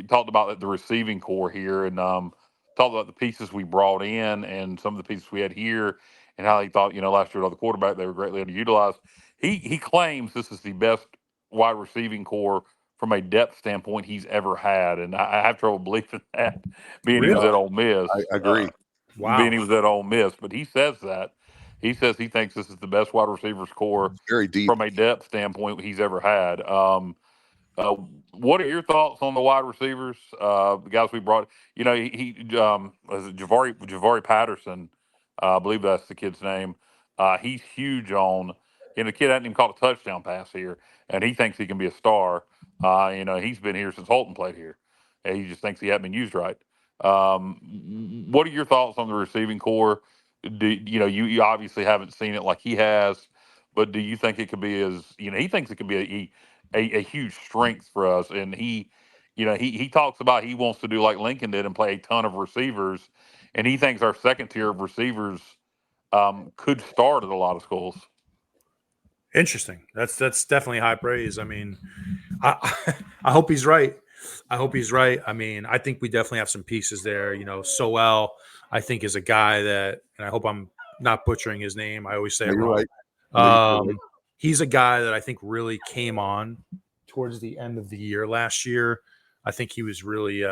talked about the receiving core here and talked about the pieces we brought in and some of the pieces we had here and how he thought, last year, the quarterback, they were greatly underutilized. He claims this is the best wide receiving core from a depth standpoint he's ever had. And I have trouble believing that, being he was at Ole Miss.
I agree.
Wow.
Being he was at Ole Miss, but he says that. He says he thinks this is the best wide receivers core
very deep
from a depth standpoint he's ever had. What are your thoughts on the wide receivers? The guys we brought, he was it Javari Patterson, I believe that's the kid's name. He's huge on, the kid hadn't even caught a touchdown pass here, and he thinks he can be a star. He's been here since Holton played here, and he just thinks he hasn't been used right. What are your thoughts on the receiving core? You obviously haven't seen it like he has, but do you think it could be he thinks it could be a huge strength for us. And he talks about he wants to do like Lincoln did and play a ton of receivers. And he thinks our second tier of receivers could start at a lot of schools.
Interesting. That's definitely high praise. I mean, I hope he's right. I mean, I think we definitely have some pieces there. Soel, I think, is a guy that, and I hope I'm not butchering his name. I always say it wrong.
Right.
He's a guy that I think really came on towards the end of the year last year. I think he was really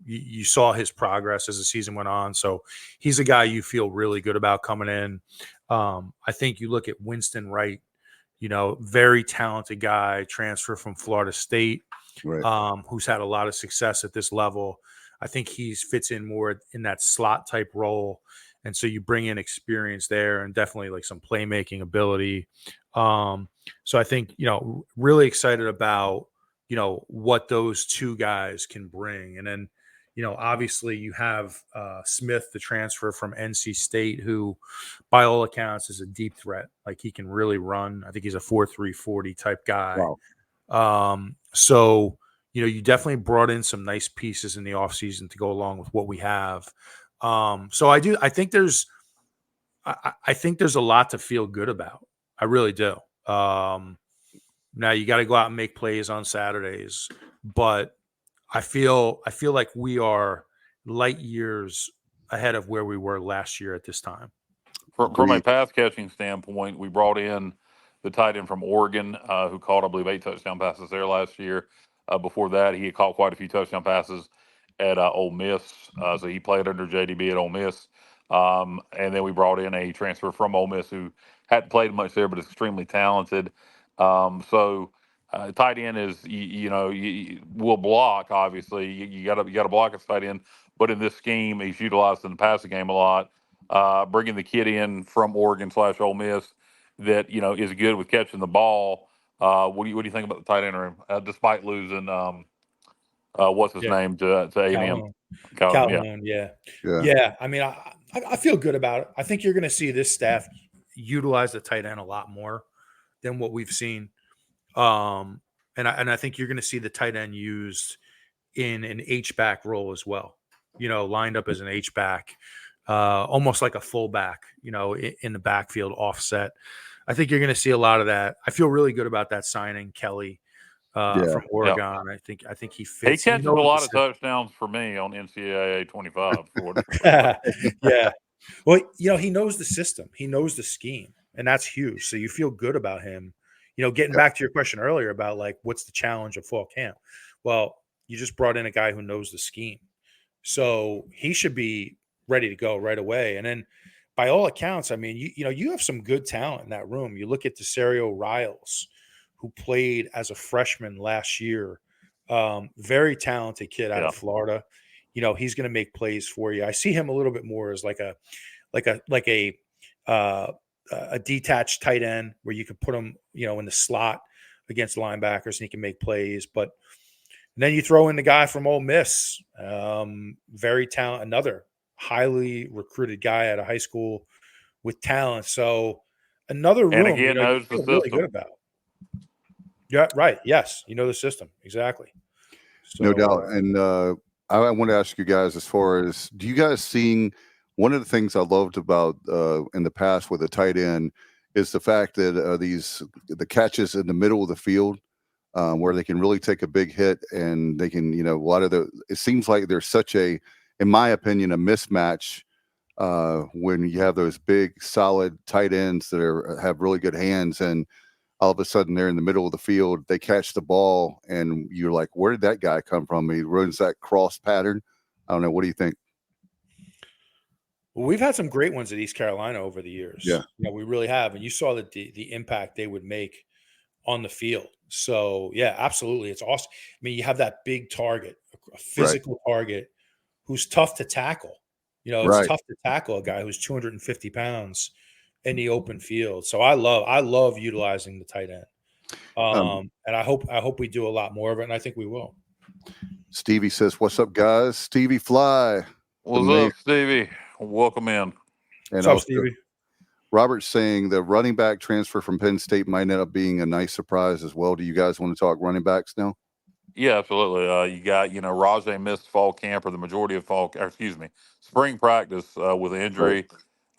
you saw his progress as the season went on. So he's a guy you feel really good about coming in. I think you look at Winston Wright, very talented guy, transfer from Florida State, who's had a lot of success at this level. I think he fits in more in that slot type role. And so you bring in experience there and definitely like some playmaking ability. So I think, really excited about, what those two guys can bring. And then, obviously you have Smith, the transfer from NC State, who by all accounts is a deep threat. Like he can really run. I think he's a 4.3 40 type guy.
Wow.
So, you definitely brought in some nice pieces in the offseason to go along with what we have. So I think there's a lot to feel good about. I really do. Now you got to go out and make plays on Saturdays, but I feel like we are light years ahead of where we were last year at this time.
From a pass catching standpoint, we brought in the tight end from Oregon, who caught, I believe, 8 touchdown passes there last year. Before that, he had caught quite a few touchdown passes at Ole Miss. So he played under JDB at Ole Miss. And then we brought in a transfer from Ole Miss who hadn't played much there, but is extremely talented. So tight end is, will block, obviously. You got to block a tight end. But in this scheme, he's utilized in the passing game a lot. Bringing the kid in from Oregon / Ole Miss that, is good with catching the ball. What do you think about the tight end room, despite losing what's his name to A&M?
Calhoun, yeah. I mean, I feel good about it. I think you're going to see this staff utilize the tight end a lot more than what we've seen. And I think you're going to see the tight end used in an H-back role as well, lined up as an H-back, almost like a fullback, in the backfield offset. I think you're going to see a lot of that. I feel really good about that signing, Kelly, from Oregon.
Yeah.
I think he fits.
He catches a lot of touchdowns for me on NCAA 25.
Yeah. Well, he knows the system. He knows the scheme, and that's huge. So you feel good about him. Getting back to your question earlier about like what's the challenge of fall camp. Well, you just brought in a guy who knows the scheme, so he should be ready to go right away. And then, by all accounts, I mean, you have some good talent in that room. You look at Desario Riles, who played as a freshman last year, very talented kid out of Florida. He's going to make plays for you. I see him a little bit more as like a detached tight end where you can put him, in the slot against linebackers and he can make plays. But then you throw in the guy from Ole Miss, very talented, another highly recruited guy out of high school with talent. So another room,
and again, knows the system.
Really good about. Yeah, right. Yes, the system exactly. So,
no doubt. And I want to ask you guys, as far as, do you guys seeing? One of the things I loved about in the past with a tight end is the fact that the catches in the middle of the field where they can really take a big hit and they can, it seems like there's such in my opinion, a mismatch when you have those big, solid tight ends that have really good hands, and all of a sudden they're in the middle of the field, they catch the ball, and you're like, where did that guy come from? He runs that cross pattern. I don't know. What do you think?
Well, we've had some great ones at East Carolina over the years.
Yeah.
We really have. And you saw the impact they would make on the field. So, yeah, absolutely. It's awesome. I mean, you have that big target, a physical target who's tough to tackle. It's tough to tackle a guy who's 250 pounds in the open field. So I love utilizing the tight end. And I hope we do a lot more of it, and I think we will.
Stevie says, "What's up, guys?" Stevie Fly.
What's up, Stevie? Welcome in.
And
what's up, Stevie?
Robert's saying the running back transfer from Penn State might end up being a nice surprise as well. Do you guys want to talk running backs now?
Yeah, absolutely. You got, Rajay missed fall camp or the majority of spring practice with an injury.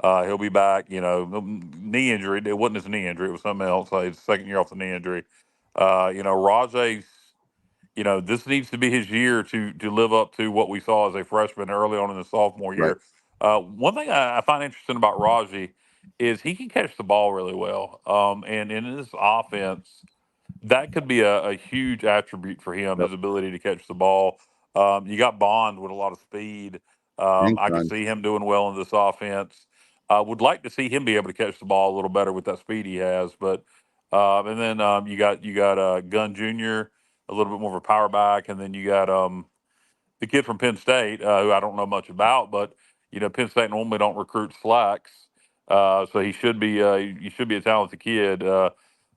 He'll be back, knee injury. It wasn't his knee injury. It was something else. His second year off the knee injury. Rajay, this needs to be his year to live up to what we saw as a freshman early on in the sophomore year. One thing I find interesting about Rajay is he can catch the ball really well. And in this offense, that could be a huge attribute for him,
Yep.
his ability to catch the ball. You got Bond with a lot of speed. I could see him doing well in this offense. Would like to see him be able to catch the ball a little better with that speed he has. But and then you got Gunn Jr., a little bit more of a power back, and then you got the kid from Penn State, who I don't know much about, but Penn State normally don't recruit slacks, so he should be a talented kid.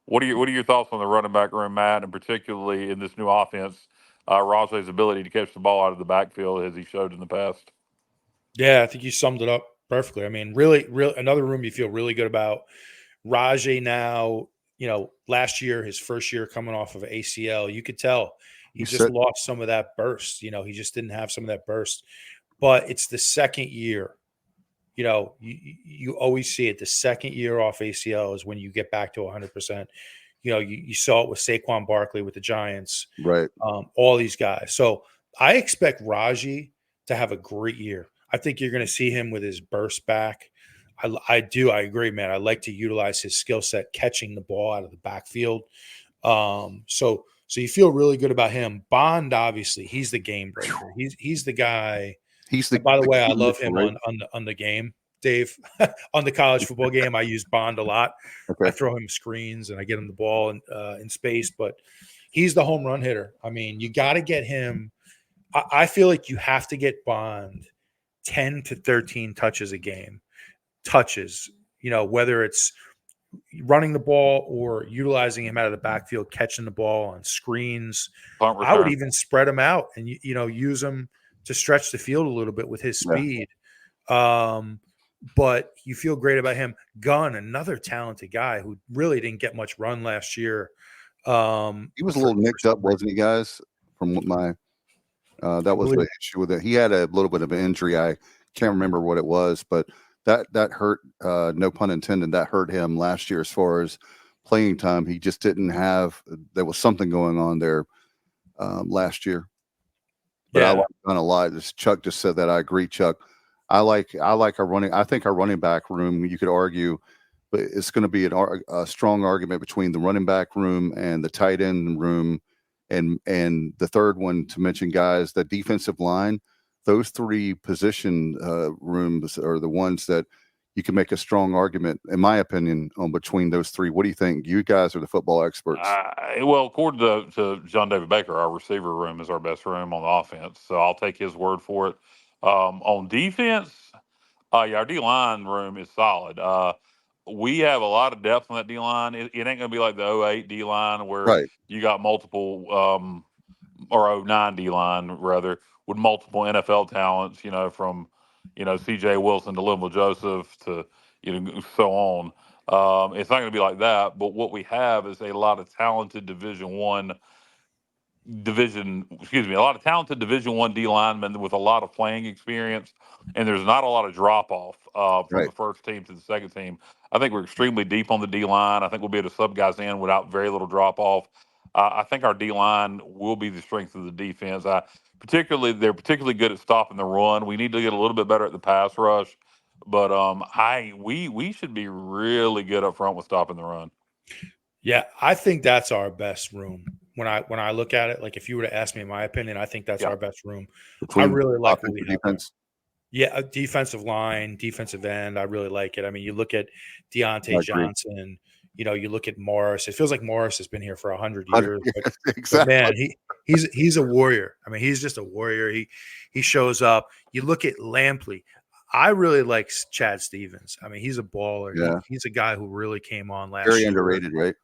What are your thoughts on the running back room, Matt, and particularly in this new offense, Rajay's ability to catch the ball out of the backfield as he showed in the past?
Yeah, I think you summed it up perfectly. I mean, really, another room you feel really good about. Rajay now, last year, his first year coming off of ACL, you could tell he just lost some of that burst. He just didn't have some of that burst. But it's the second year. You always see it. The second year off ACL is when you get back to 100%. You saw it with Saquon Barkley with the Giants,
right?
All these guys. So I expect Raji to have a great year. I think you're going to see him with his burst back. I agree, man. I like to utilize his skill set catching the ball out of the backfield. So you feel really good about him. Bond, obviously, he's the game breaker. He's the guy. By the way, I love him on the game, Dave. On the college football game, I use Bond a lot.
Okay.
I throw him screens and I get him the ball in space, but he's the home run hitter. I mean, you got to get him. I feel like you have to get Bond 10 to 13 touches a game. Touches, whether it's running the ball or utilizing him out of the backfield, catching the ball on screens. I would even spread him out and, use him to stretch the field a little bit with his speed. But you feel great about him. Gunn, another talented guy who really didn't get much run last year.
He was a little nicked up, wasn't he, guys? From what that was the issue with it. He had a little bit of an injury. I can't remember what it was, but that hurt. No pun intended. That hurt him last year as far as playing time. He just didn't have. There was something going on there last year. But I like Gunn a lot. Chuck just said that. I agree, Chuck. I like our running. I think our running back room. You could argue, but it's going to be a strong argument between the running back room and the tight end room, and the third one to mention, guys, the defensive line. Those three position rooms are the ones that you can make a strong argument, in my opinion, on between those three. What do you think? You guys are the football experts.
Well, according to John David Baker, our receiver room is our best room on the offense, so I'll take his word for it. On defense, our D-line room is solid. We have a lot of depth on that D-line. It ain't going to be like the 08 D-line where you got multiple or 09 D-line, rather, with multiple NFL talents, from, C.J. Wilson to Linville Joseph to, so on. It's not going to be like that, but what we have is a lot of talented Division One D linemen with a lot of playing experience, and there's not a lot of drop off from the first team to the second team. I think we're extremely deep on the D line. I think we'll be able to sub guys in without very little drop off. I think our D line will be the strength of the defense. They're particularly good at stopping the run. We need to get a little bit better at the pass rush, but we should be really good up front with stopping the run.
Yeah, I think that's our best room. When I look at it, like if you were to ask me my opinion, I think that's our best room. I really like what we have defense. Yeah, defensive line, defensive end. I really like it. I mean, you look at Deontay Johnson. You look at Morris. It feels like Morris has been here for 100 years. But man, he's a warrior. I mean, he's just a warrior. He shows up. You look at Lampley. I really like Chad Stevens. I mean, he's a baller.
Yeah.
He's a guy who really came on last year.
Very underrated, right?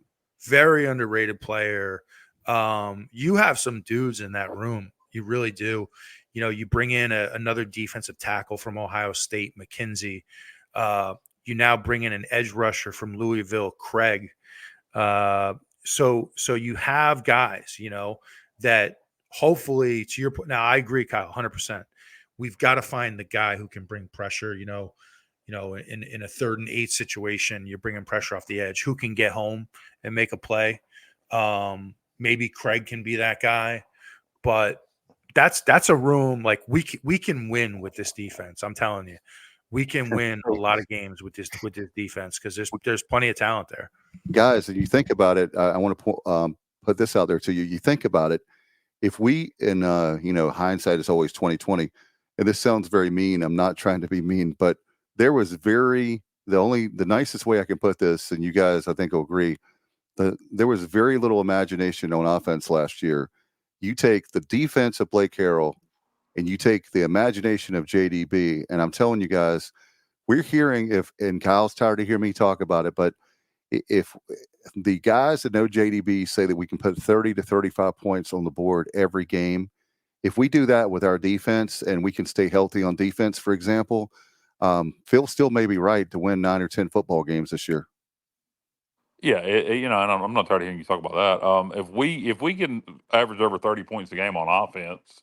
Very underrated player. You have some dudes in that room. You really do. You bring in another defensive tackle from Ohio State, McKenzie. You now bring in an edge rusher from Louisville, Craig. So you have guys, that hopefully, to your point. Now, I agree, Kyle, 100%. We've got to find the guy who can bring pressure. In a 3rd and 8 situation, you're bringing pressure off the edge. Who can get home and make a play? Maybe Craig can be that guy, but that's a room like we can win with this defense. I'm telling you, we can win a lot of games with this defense because there's plenty of talent there.
Guys, if you think about it, I want to put this out there to you. You think about it. If we, in hindsight is always 2020, and this sounds very mean. I'm not trying to be mean, but there was the nicest way I can put this, and you guys I think will agree, there was very little imagination on offense last year. You take the defense of Blake Harrell and you take the imagination of JDB, and I'm telling you guys, we're hearing and Kyle's tired to hear me talk about it, but if the guys that know JDB say that we can put 30 to 35 points on the board every game, if we do that with our defense and we can stay healthy on defense, for example, Phil still may be right to win 9 or 10 football games this year.
Yeah, and I'm not tired of hearing you talk about that. If we can average over 30 points a game on offense,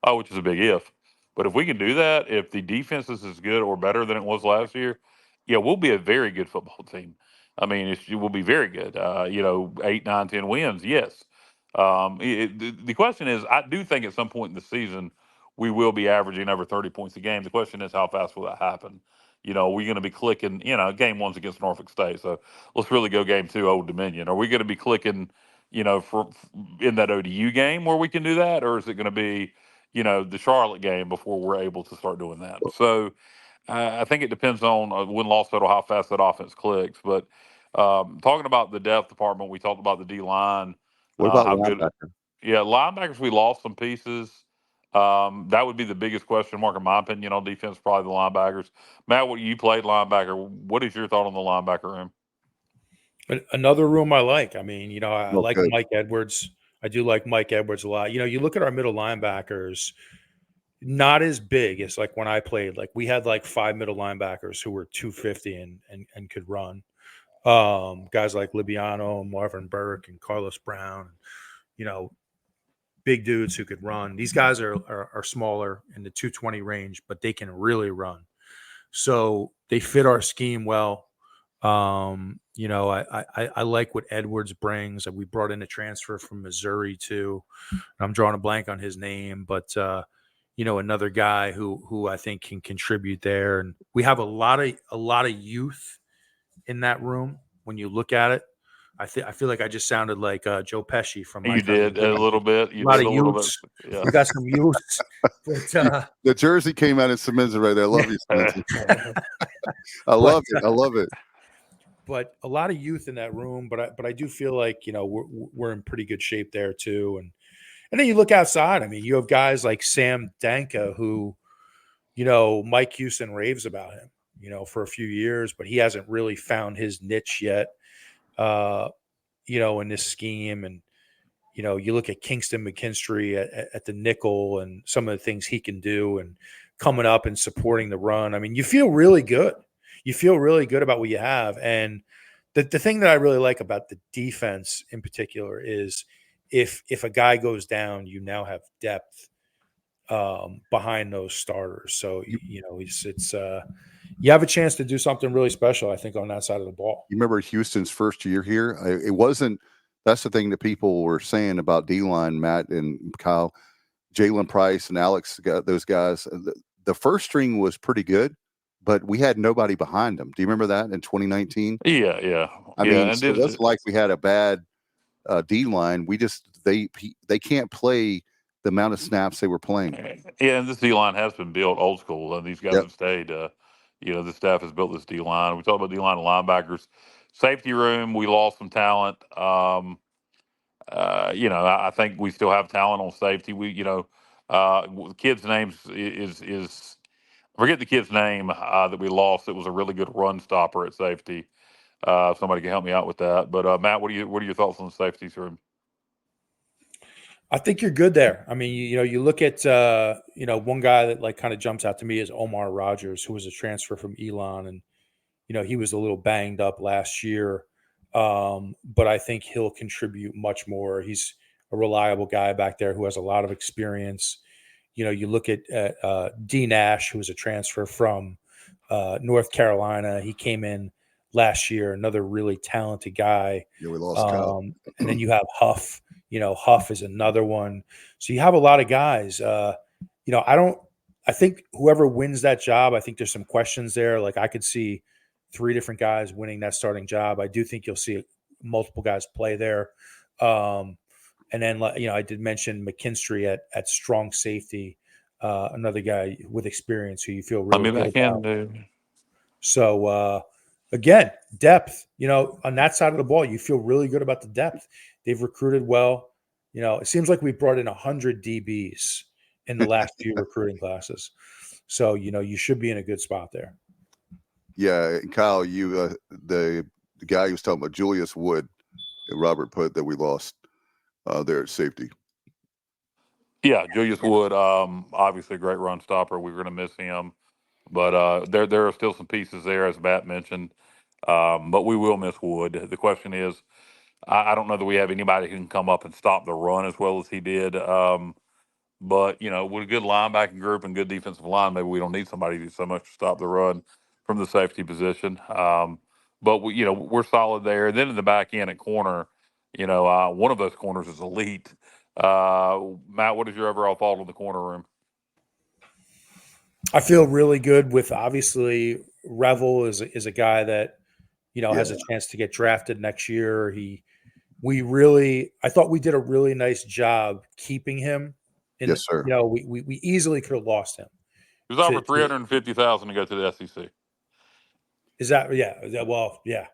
which is a big if, but if we can do that, if the defense is as good or better than it was last year, yeah, we'll be a very good football team. I mean, it will be very good. 8, 9, 10 wins, yes. The question is, I do think at some point in the season we will be averaging over 30 points a game. The question is, how fast will that happen? We're going to be clicking. Game 1's against Norfolk State, so let's really go game 2, Old Dominion. Are we going to be clicking, for in that ODU game where we can do that, or is it going to be, the Charlotte game before we're able to start doing that? So I think it depends on win-loss total, how fast that offense clicks. But talking about the depth department, we talked about the D-line.
What about
how
linebacker?
good? Yeah, linebackers, we lost some pieces. That would be the biggest question mark in my opinion on defense, probably the linebackers. Matt, you played linebacker. What is your thought on the linebacker room?
Another room I like. I mean, I like
good.
Mike Edwards. I do like Mike Edwards a lot. You look at our middle linebackers, not as big as like when I played. Like we had like 5 middle linebackers who were 250 and could run. Guys like Libiano, Marvin Burke, and Carlos Brown. Big dudes who could run. These guys are smaller in the 220 range, but they can really run. So they fit our scheme well. I like what Edwards brings. We brought in a transfer from Missouri too. I'm drawing a blank on his name, but another guy who I think can contribute there. And we have a lot of youth in that room. When you look at it, I feel like I just sounded like Joe Pesci from.
You did a little bit.
You did a little bit. Yeah. We got some youth. But,
the jersey came out in Semenza right there. I love you, Semenza. I love it.
But a lot of youth in that room. But I do feel like we're in pretty good shape there too. And then you look outside. I mean, you have guys like Sam Danka who, Mike Houston raves about him. For a few years, but he hasn't really found his niche yet, in this scheme. And, you look at Kingston McKinstry at the nickel and some of the things he can do and coming up and supporting the run. I mean, you feel really good. You feel really good about what you have. And the thing that I really like about the defense in particular is if a guy goes down, you now have depth behind those starters. So, it's you have a chance to do something really special, I think, on that side of the ball.
You remember Houston's first year here? It wasn't – that's the thing that people were saying about D-line, Matt and Kyle, Jalen Price and Alex, those guys. The first string was pretty good, but we had nobody behind them. Do you remember that in 2019?
Yeah.
I mean, so it wasn't like we had a bad D-line. We just – they can't play – the amount of snaps they were playing.
Yeah, and this D-line has been built old school, and these guys have stayed. The staff has built this D-line. We talk about D-line and linebackers. Safety room, we lost some talent. I think we still have talent on safety. The kid's name is I forget the kid's name that we lost. It was a really good run stopper at safety. If somebody can help me out with that. But Matt, what are your thoughts on the safeties room?
I think you're good there. I mean, you look at, one guy that like kind of jumps out to me is Omar Rogers, who was a transfer from Elon. And, he was a little banged up last year. But I think he'll contribute much more. He's a reliable guy back there who has a lot of experience. You look at D Nash, who was a transfer from North Carolina. He came in last year, another really talented guy.
Yeah, we lost Kyle.
And then you have Huff. Huff is another one. So you have a lot of guys. I think whoever wins that job, I think there's some questions there. Like I could see 3 different guys winning that starting job. I do think you'll see multiple guys play there. And then, I did mention McKinstry at strong safety, another guy with experience who you feel really good about.
Dude.
So, again, depth, on that side of the ball, you feel really good about the depth. They've recruited well. It seems like we brought in 100 DBs in the last few recruiting classes. So, you should be in a good spot there.
Yeah, and Kyle, you the guy who was talking about Julius Wood, Robert put that we lost there at safety.
Yeah, Julius Wood, obviously a great run stopper. We're going to miss him, but there are still some pieces there, as Matt mentioned. But we will miss Wood. The question is, I don't know that we have anybody who can come up and stop the run as well as he did. But with a good linebacking group and good defensive line, maybe we don't need somebody to do so much to stop the run from the safety position. But we're solid there. And then in the back end at corner, one of those corners is elite. Matt, what is your overall thought on the corner room?
I feel really good with, obviously, Revel is a guy that has a chance to get drafted next year. I thought we did a really nice job keeping him.
Yes, sir.
We easily could have lost him.
He was offered $350,000 to go to the SEC.
Is that well, yeah.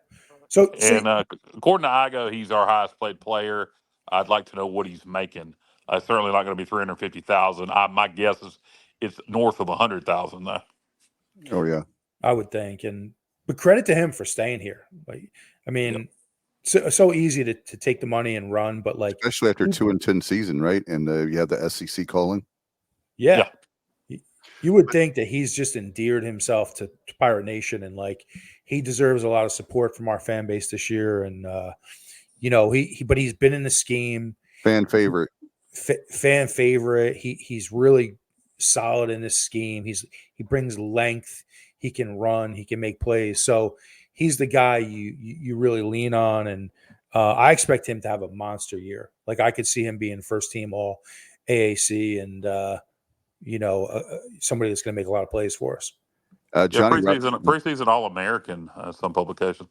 So
according to Igo, he's our highest paid player. I'd like to know what he's making. Certainly not going to be $350,000. My guess is it's north of $100,000 though.
Oh yeah,
I would think, but credit to him for staying here. So easy to take the money and run, but
especially after 2-10 season, right? And you have the SEC calling.
Yeah. You would think that he's just endeared himself to Pirate Nation, and he deserves a lot of support from our fan base this year. And but he's been in the scheme.
Fan favorite.
Fan favorite. He's really solid in this scheme. He brings length. He can run. He can make plays. So he's the guy you really lean on, and I expect him to have a monster year. I could see him being first team All AAC, and somebody that's going to make a lot of plays for us.
Johnny
preseason All-American, some publications.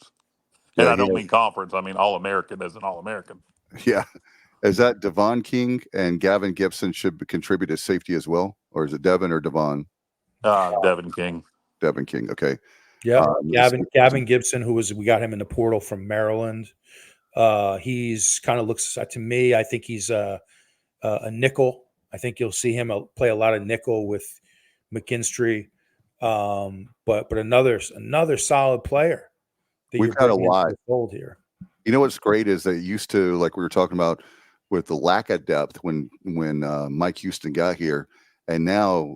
And I don't mean conference. I mean All-American as an All-American.
Yeah. Is that Devon King and Gavin Gibson should contribute as safety as well? Or is it Devin or Devon?
Devin King.
Devin King. Okay.
Yeah. Gavin Gibson, we got him in the portal from Maryland. He's kind of looks to me, I think he's a nickel. I think you'll see him play a lot of nickel with McKinstry. But another solid player.
We've had a lot
old here.
What's great is that used to, like we were talking about, with the lack of depth when Mike Houston got here, and now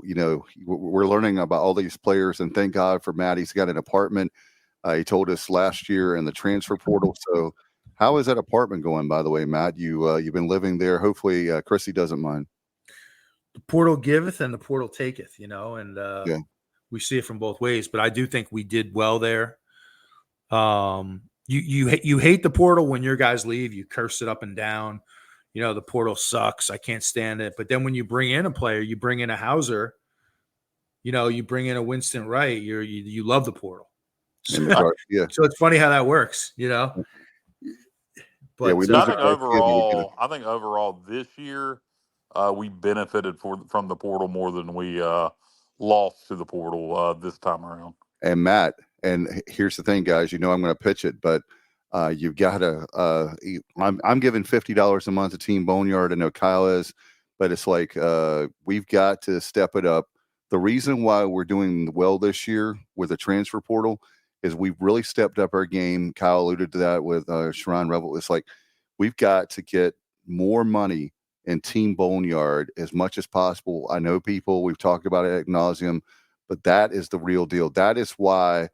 we're learning about all these players. And thank God for Matt. He's got an apartment. He told us last year in the transfer portal. So, how is that apartment going? By the way, Matt, you've been living there. Hopefully, Chrissy doesn't mind.
The portal giveth and the portal taketh, and we see it from both ways. But I do think we did well there. You hate the portal when your guys leave. You curse it up and down. The portal sucks. I can't stand it. But then when you bring in a player, you bring in a Hauser, you bring in a Winston Wright, you love the portal. So, so it's funny how that works, But
I think overall this year we benefited from the portal more than we lost to the portal this time around.
And Matt, and here's the thing, guys. I'm going to pitch it, but you've got to. I'm giving $50 a month to Team Boneyard. I know Kyle is, but it's we've got to step it up. The reason why we're doing well this year with the transfer portal is we've really stepped up our game. Kyle alluded to that with Sharon Revel. It's we've got to get more money in Team Boneyard as much as possible. I know we've talked about it ad nauseum, but that is the real deal. That is why.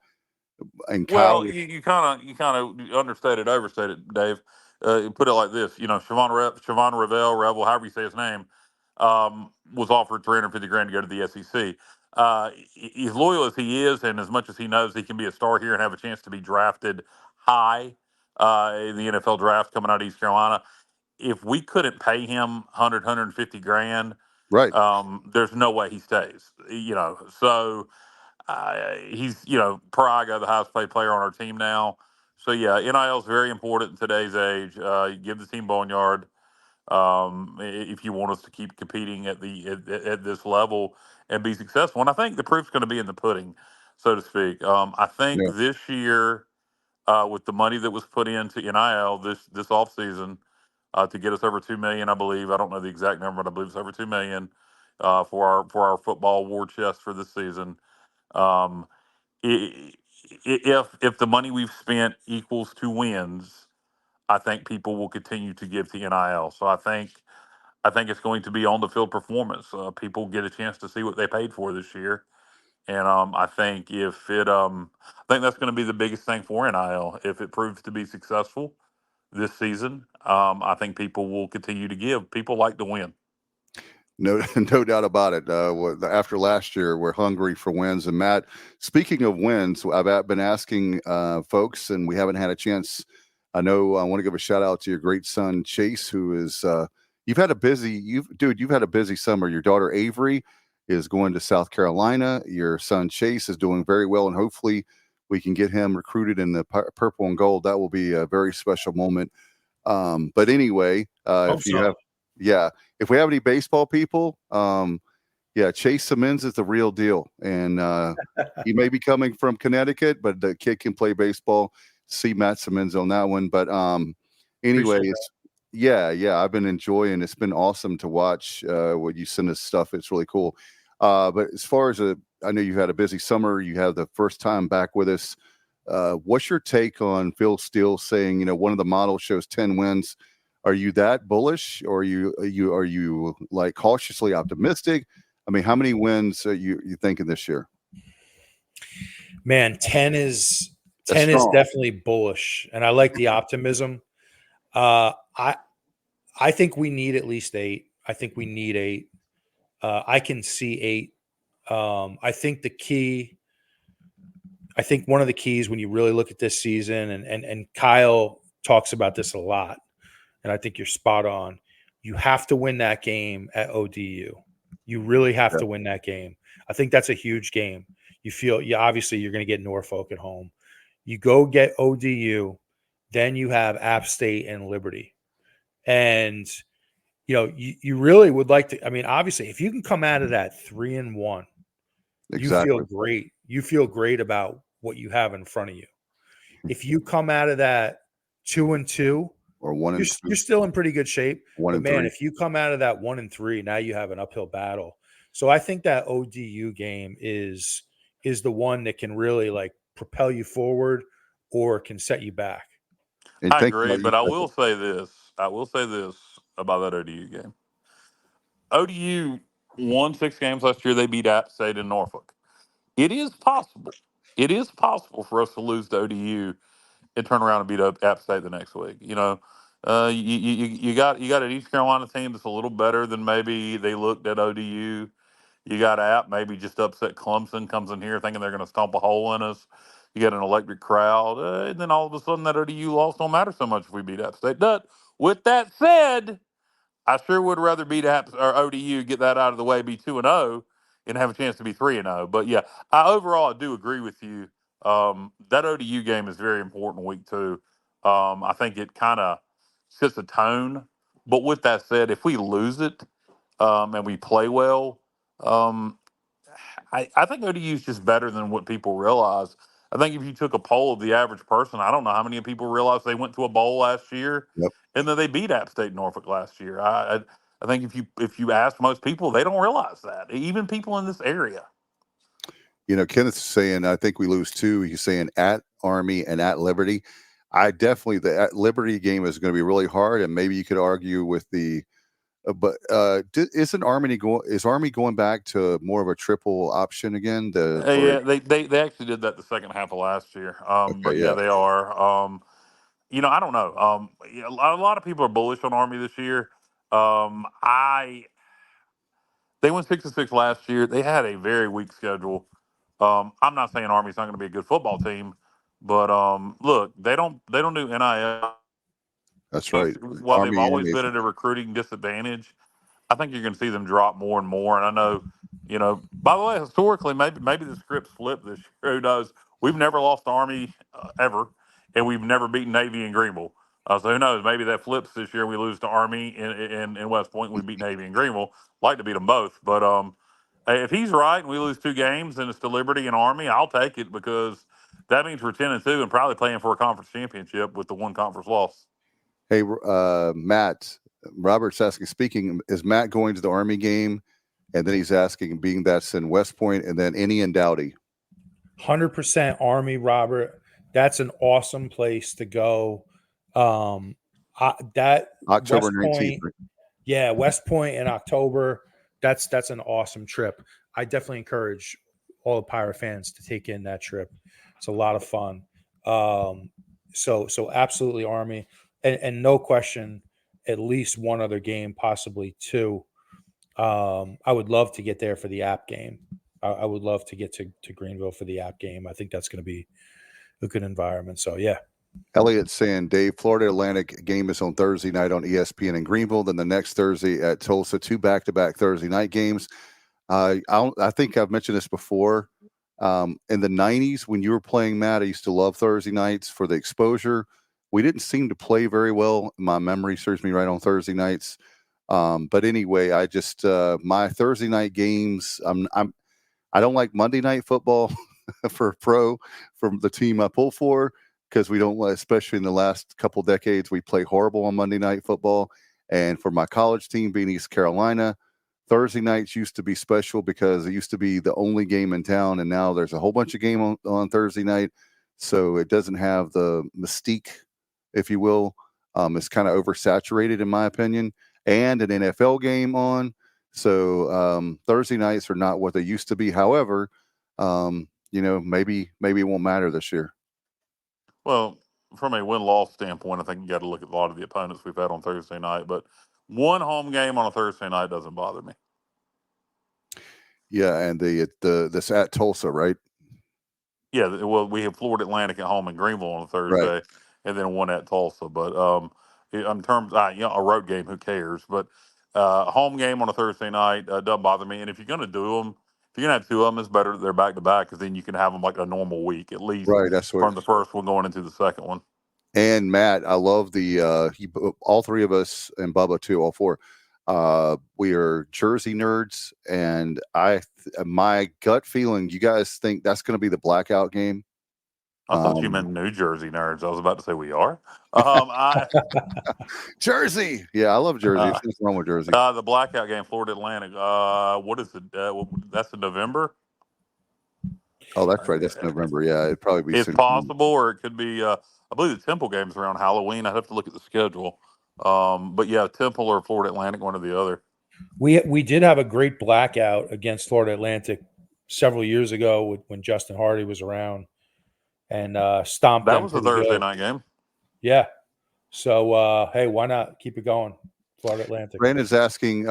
And Kyle,
you kind of understated, overstated, Dave. Put it like this: Siobhan Revel, however you say his name, was offered $350,000 to go to the SEC. As loyal as he is, and as much as he knows he can be a star here and have a chance to be drafted high in the NFL draft coming out of East Carolina, if we couldn't pay him $150,000,
right?
There's no way he stays. So. He's, per Igo, the highest paid player on our team now. So, NIL is very important in today's age. You give the team Boneyard. if you want us to keep competing at at this level and be successful. And I think the proof's going to be in the pudding, so to speak. I think
Yeah.
this year, with the money that was put into NIL this offseason, to get us over 2 million, I believe. I don't know the exact number, but I believe it's over 2 million for our football war chest for this season. Um, if the money we've spent equals to wins, I think people will continue to give to NIL. So I think it's going to be on the field performance. People get a chance to see what they paid for this year, and I think I think that's going to be the biggest thing for NIL. If it proves to be successful this season, I think people will continue to give. People like to win.
No, no doubt about it. After last year, we're hungry for wins. And Matt, speaking of wins, I've been asking folks, and we haven't had a chance. I know I want to give a shout out to your great son Chase, who is you've had a busy summer. Your daughter Avery is going to South Carolina. Your son Chase is doing very well, and hopefully we can get him recruited in the purple and gold. That will be a very special moment. But anyway, if we have any baseball people, Chase Simmons is the real deal. And he may be coming from Connecticut, but the kid can play baseball. See Matt Simmons on that one. But anyways, I've been enjoying. It's been awesome to watch when you send us stuff. It's really cool. But as far as I know you had a busy summer. You have the first time back with us. What's your take on Phil Steele saying, one of the models shows 10 wins? Are you that bullish, or are you like cautiously optimistic? I mean, how many wins are you thinking this year?
Man, 10 is definitely bullish, and I like the optimism. I think we need at least 8. I think we need 8. I can see 8. I think one of the keys when you really look at this season, and Kyle talks about this a lot, and I think you're spot on. You have to win that game at ODU. You really have to win that game. I think that's a huge game. Obviously you're going to get Norfolk at home. You go get ODU, then you have App State and Liberty. And, you really would like to, obviously if you can come out of that 3-1, you feel great. You feel great about what you have in front of you. If you come out of that 2-2, or 1-2, you're still in pretty good shape. But man, if you come out of that 1-3, now you have an uphill battle. So I think that ODU game is the one that can really like propel you forward or can set you back.
I agree, but I will say this. About that ODU game. ODU won 6 games last year. They beat App State and Norfolk. It is possible. It is possible for us to lose to ODU and turn around and beat up App State the next week. You got an East Carolina team that's a little better than maybe they looked at ODU. You got App maybe just upset Clemson, comes in here thinking they're going to stomp a hole in us. You got an electric crowd, and then all of a sudden that ODU loss don't matter so much if we beat App State. But with that said, I sure would rather beat App or ODU, get that out of the way, be 2-0, and have a chance to be 3-0. But yeah, overall I do agree with you. That ODU game is very important week 2. I think it kind of sets a tone. But with that said, if we lose it and we play well, I think ODU is just better than what people realize. I think if you took a poll of the average person, I don't know how many people realize they went to a bowl last year, and then they beat App State Norfolk last year. I think if you ask most people, they don't realize that. Even people in this area.
Kenneth's saying, I think we lose 2. He's saying at Army and at Liberty. The at Liberty game is going to be really hard, and maybe you could argue with the. But isn't Army going back to more of a triple option again?
They actually did that the second half of last year. They are. I don't know. A lot of people are bullish on Army this year. They went 6-6 last year. They had a very weak schedule. I'm not saying Army's not going to be a good football team, but look, they don't do NIL.
That's right.
While they've always been at a recruiting disadvantage, I think you're going to see them drop more and more. And I know, by the way, historically, maybe the script's flipped this year. Who knows? We've never lost Army ever, and we've never beaten Navy in Greenville. So who knows? Maybe that flips this year. We lose to Army in West Point. We beat Navy in Greenville. Like to beat them both, but hey, if he's right and we lose 2 games and it's to Liberty and Army, I'll take it because that means we're 10-2 and probably playing for a conference championship with the 1 conference loss.
Hey, Matt, Robert's asking, is Matt going to the Army game? And then he's asking, being that's in West Point and then any in Dowdy.
100% Army, Robert. That's an awesome place to go. That
October
West
19th.
Point, yeah, West Point in October. That's an awesome trip. I definitely encourage all the Pirate fans to take in that trip. It's a lot of fun. So absolutely Army, and no question, at least one other game, possibly 2. I would love to get there for the app game. I would love to get to Greenville for the app game. I think that's going to be a good environment. So, yeah.
Elliot saying, Dave, Florida Atlantic game is on Thursday night on ESPN in Greenville. Then the next Thursday at Tulsa, 2 back-to-back Thursday night games. I think I've mentioned this before. In the 90s, when you were playing, Matt, I used to love Thursday nights for the exposure. We didn't seem to play very well. My memory serves me right on Thursday nights. But anyway, I just my Thursday night games. I don't like Monday night football for pro from the team I pull for because we don't, especially in the last couple decades, we play horrible on Monday night football. And for my college team being East Carolina, Thursday nights used to be special because it used to be the only game in town, and now there's a whole bunch of game on Thursday night, so it doesn't have the mystique, if you will. It's kind of oversaturated in my opinion, and an NFL game on. So Thursday nights are not what they used to be. However, maybe it won't matter this year.
Well, from a win-loss standpoint, I think you got to look at a lot of the opponents we've had on Thursday night. But one home game on a Thursday night doesn't bother me.
Yeah, and this at Tulsa, right?
Yeah, well, we have Florida Atlantic at home in Greenville on a Thursday,
Right.
and then one at Tulsa. But in terms, a road game, who cares? But a home game on a Thursday night doesn't bother me. And if you're going to do them, if you're going to have 2 of them, it's better that they're back to back because then you can have them like a normal week at least.
Right, that's what.
From the first one going into the second one.
And Matt, I love all 3 of us, and Bubba too, all 4. We are Jersey nerds, and my gut feeling, you guys think that's going to be the blackout game?
I thought you meant New Jersey nerds. I was about to say we are.
Jersey, yeah, I love Jersey. What's wrong with Jersey?
The blackout game, Florida Atlantic. What is it? That's in November.
Oh, that's right. That's November. Yeah, it'd probably be.
It's possible, or it could be. I believe the Temple game's around Halloween. I'd have to look at the schedule. But yeah, Temple or Florida Atlantic, one or the other.
We did have a great blackout against Florida Atlantic several years ago when Justin Hardy was around and stomped.
That was a Thursday night game.
Yeah. So hey, why not keep it going? Florida Atlantic.
Brandon's asking,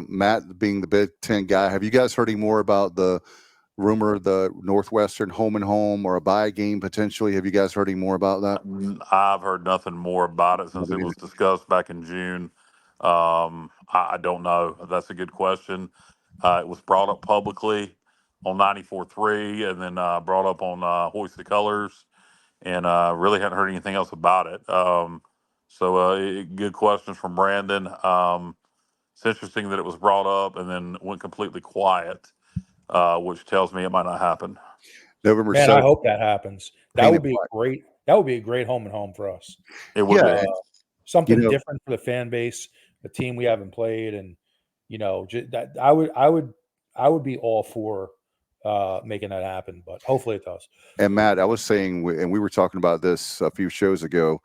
Matt, being the Big Ten guy, have you guys heard any more about the rumor, the Northwestern home and home or a bye game potentially? Have you guys heard any more about that?
I've heard nothing more about it since it was discussed back in June. I don't know. That's a good question. It was brought up publicly on 94.3 and then brought up on Hoist the Colors, and really hadn't heard anything else about it. So good questions from Brandon. It's interesting that it was brought up and then went completely quiet, which tells me it might not happen.
November
7th.
I
hope that happens. That would be great. That would be a great home and home for us.
It would be
something different for the fan base, a team we haven't played, and that I would be all for making that happen. But hopefully it does.
And Matt, I was saying, and we were talking about this a few shows ago,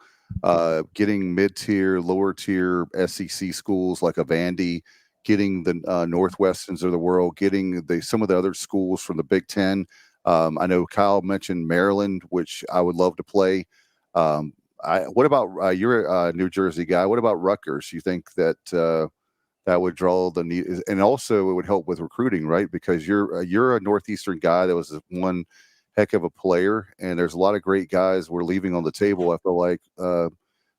getting mid-tier, lower-tier SEC schools like a Vandy, getting the Northwesterns of the world, getting some of the other schools from the Big Ten. I know Kyle mentioned Maryland, which I would love to play. What about you're a New Jersey guy? What about Rutgers? You think that that would draw the need, and also it would help with recruiting, right? Because you're a Northeastern guy that was one heck of a player, and there's a lot of great guys we're leaving on the table. I feel like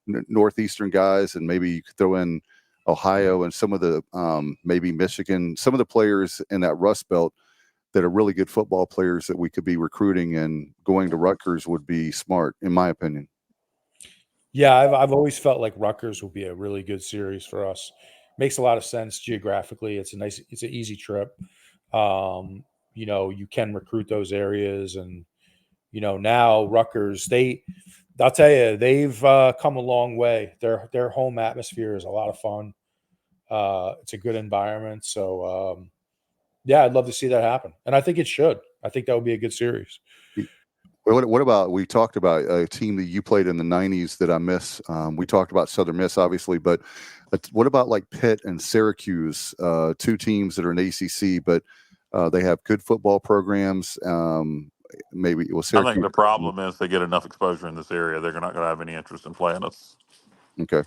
Northeastern guys, and maybe you could throw in Ohio and some of the maybe Michigan, some of the players in that Rust Belt that are really good football players that we could be recruiting, and going to Rutgers would be smart, in my opinion.
Yeah, I've always felt like Rutgers will be a really good series for us. Makes a lot of sense geographically. It's an easy trip. You can recruit those areas, and now Rutgers, I'll tell you, they've come a long way. Their home atmosphere is a lot of fun. It's a good environment. So yeah, I'd love to see that happen, and I think it should. I think that would be a good series.
What about, we talked about a team that you played in the 90s that I miss. We talked about Southern Miss, obviously, but what about like Pitt and Syracuse, two teams that are in ACC, but they have good football programs. Maybe
I think
Syracuse.
the problem is they get enough exposure in this area. They're not going to have any interest in playing us.
Okay.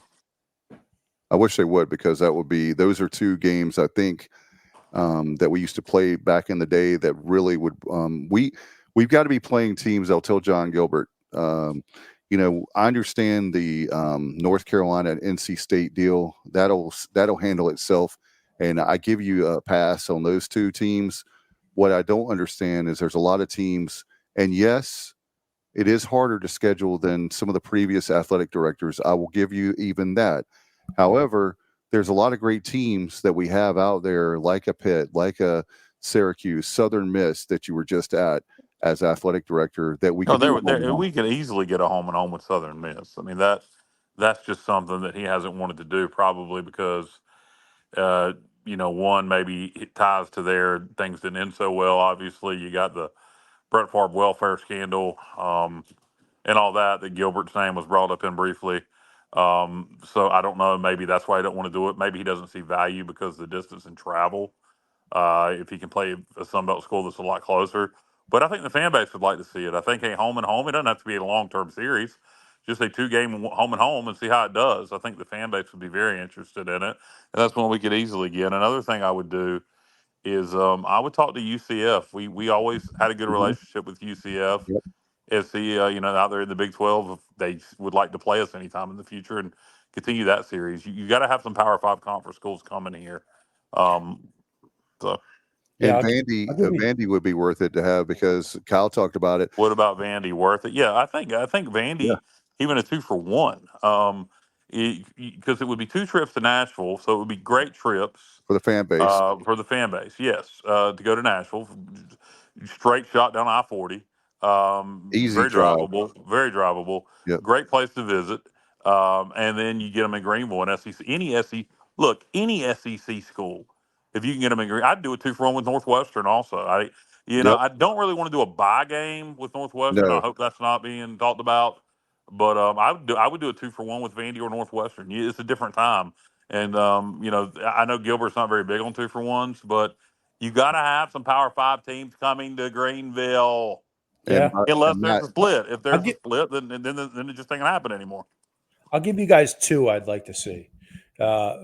I wish they would, because those are two games I think that we used to play back in the day that really would we've got to be playing teams. I'll tell John Gilbert, I understand the North Carolina and NC State deal. That'll handle itself, and I give you a pass on those two teams. What I don't understand is there's a lot of teams, and yes, it is harder to schedule than some of the previous athletic directors. I will give you even that. However, there's a lot of great teams that we have out there, like a Pitt, like a Syracuse, Southern Miss, that you were just at as athletic director, that we
No,
could
we could easily get a home and home with Southern Miss. I mean, that's just something that he hasn't wanted to do, probably because one, maybe it ties to their things didn't end so well. Obviously, you got the Brett Favre welfare scandal, and all that Gilbert's name was brought up in briefly. So I don't know. Maybe that's why he don't want to do it. Maybe he doesn't see value because of the distance and travel. If he can play a Sun Belt school that's a lot closer. But I think the fan base would like to see it. I think a home and home, it doesn't have to be a long-term series, just a 2-game home and home and see how it does. I think the fan base would be very interested in it. And that's one we could easily get. Another thing I would do is I would talk to UCF. We always had a good relationship with UCF.
Yep.
SC, out there in the Big 12, if they would like to play us anytime in the future and continue that series. You got to have some Power 5 conference schools coming here. So.
And Vandy would be worth it to have, because Kyle talked about it.
What about Vandy? Worth it? Yeah, I think Vandy, even a 2-for-1, because it would be 2 trips to Nashville, so it would be great trips
for the fan base.
Yes, to go to Nashville, straight shot down I-40.
Easy
very
drive.
very drivable.
Yep.
Great place to visit. And then you get them in Greenville and SEC. Any SEC school, if you can get them in Greenville, I'd do a 2-for-1 with Northwestern also. I don't really want to do a bye game with Northwestern.
No.
I hope that's not being talked about. But I would do a 2-for-1 with Vandy or Northwestern. It's a different time. And, I know Gilbert's not very big on 2-for-1s, but you got to have some Power 5 teams coming to Greenville.
Yeah.
Unless there's a split. If there's a split, then it just ain't gonna happen anymore.
I'll give you guys 2 I'd like to see.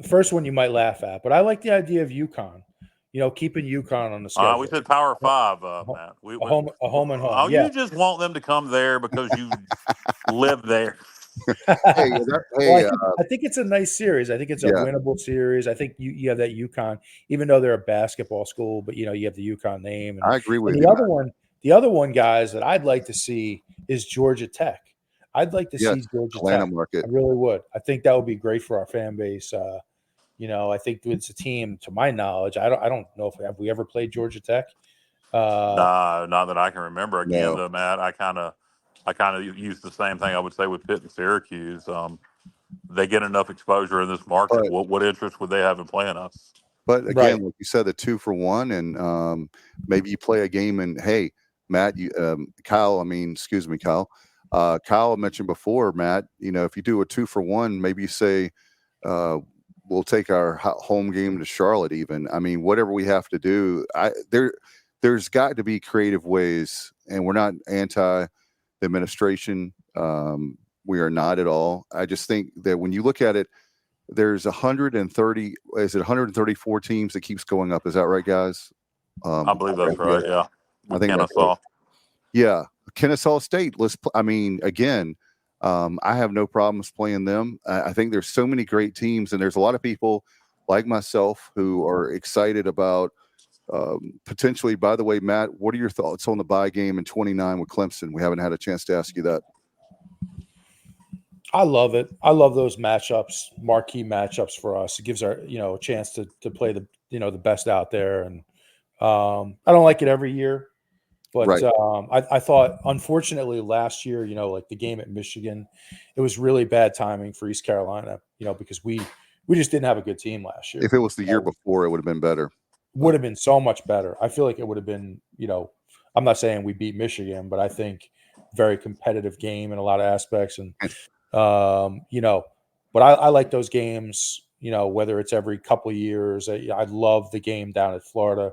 First one you might laugh at, but I like the idea of UConn. Keeping UConn on the schedule.
We said Power 5, Matt.
A home and home.
Oh,
yeah.
You just want them to come there because you live there.
I
think it's a nice series. I think it's a winnable series. I think you have that UConn, even though they're a basketball school, but you have the UConn name. And,
I agree with
you. The other one, guys, that I'd like to see is Georgia Tech. I'd like to see Georgia
Atlanta
Tech.
Market.
I really would. I think that would be great for our fan base. I think it's a team, to my knowledge. I don't know if we ever played Georgia Tech.
Nah, not that I can remember. Again, though, Matt, I kind of use the same thing I would say with Pitt and Syracuse. They get enough exposure in this market. What interest would they have in playing us?
But again, like you said, the 2-for-1, and maybe you play a game. And hey, Matt, Kyle. Kyle mentioned before, Matt. If you do a 2-for-1, maybe you say we'll take our home game to Charlotte. Even, whatever we have to do. There's got to be creative ways, and we're not anti the administration. We are not at all. I just think that when you look at it, there's 130. Is it 134 teams that keeps going up? Is that right, guys?
I believe that's right. Yeah,
I think that's right. Yeah, Kennesaw State. Again, I have no problems playing them. I think there's so many great teams, and there's a lot of people like myself who are excited about potentially. By the way, Matt, what are your thoughts on the bye game in 29 with Clemson? We haven't had a chance to ask you that.
I love it. I love those matchups, marquee matchups for us. It gives our a chance to play the the best out there, and I don't like it every year, but
Right.
I thought unfortunately last year, like the game at Michigan, it was really bad timing for East Carolina, because we just didn't have a good team last year.
If it was the year before, it would have been better.
Would have been so much better. I feel like it would have been, I'm not saying we beat Michigan, but I think very competitive game in a lot of aspects. And, but I like those games, whether it's every couple of years. I love the game down at Florida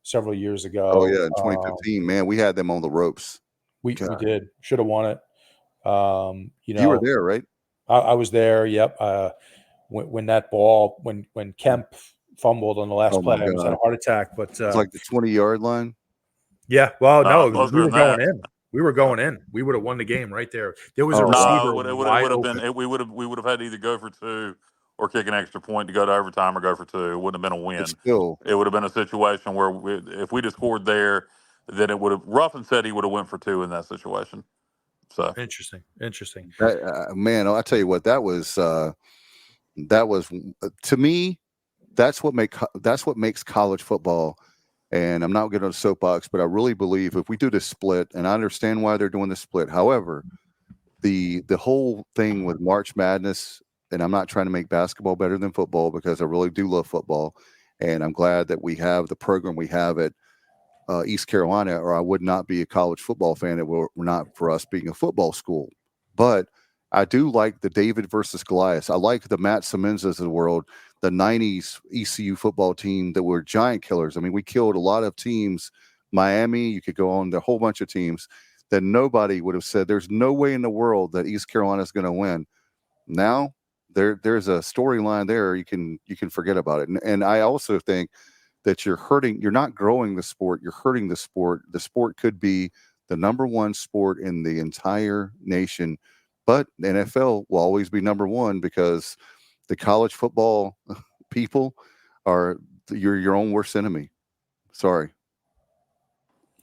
several years ago.
Oh yeah, in 2015, man, we had them on the ropes.
We did. Should have won it.
You were there, right?
I was there. Yep. When that ball, when Kemp fumbled on the last play, I was had a heart attack. But
it's like the 20-yard line.
Yeah. Well, no, we were
going
in. We were going in. We would have won the game right there. There was a receiver.
No, it would have been. We would have had to either go for 2 or kick an extra point to go to overtime or go for 2. It wouldn't have been a win. It would have been a situation where if we'd have scored there, then it would have. Ruffin said he would have went for 2 in that situation. So
interesting.
Man, I'll tell you what, that was to me, that's what makes college football. And I'm not getting on a soapbox, but I really believe if we do this split, and I understand why they're doing the split. However, the whole thing with March Madness, and I'm not trying to make basketball better than football because I really do love football, and I'm glad that we have the program we have at East Carolina, or I would not be a college football fan. It were not for us being a football school. But I do like the David versus Goliath. I like the Matt Simenzas of the world, the 90s ECU football team that were giant killers. I mean, we killed a lot of teams. Miami, you could go on the whole bunch of teams that nobody would have said there's no way in the world that East Carolina is going to win. Now there's a storyline there. You can forget about it. And I also think that you're not growing the sport, you're hurting the sport. The sport could be the number one sport in the entire nation, but the NFL will always be number one because the college football people are your own worst enemy. Sorry.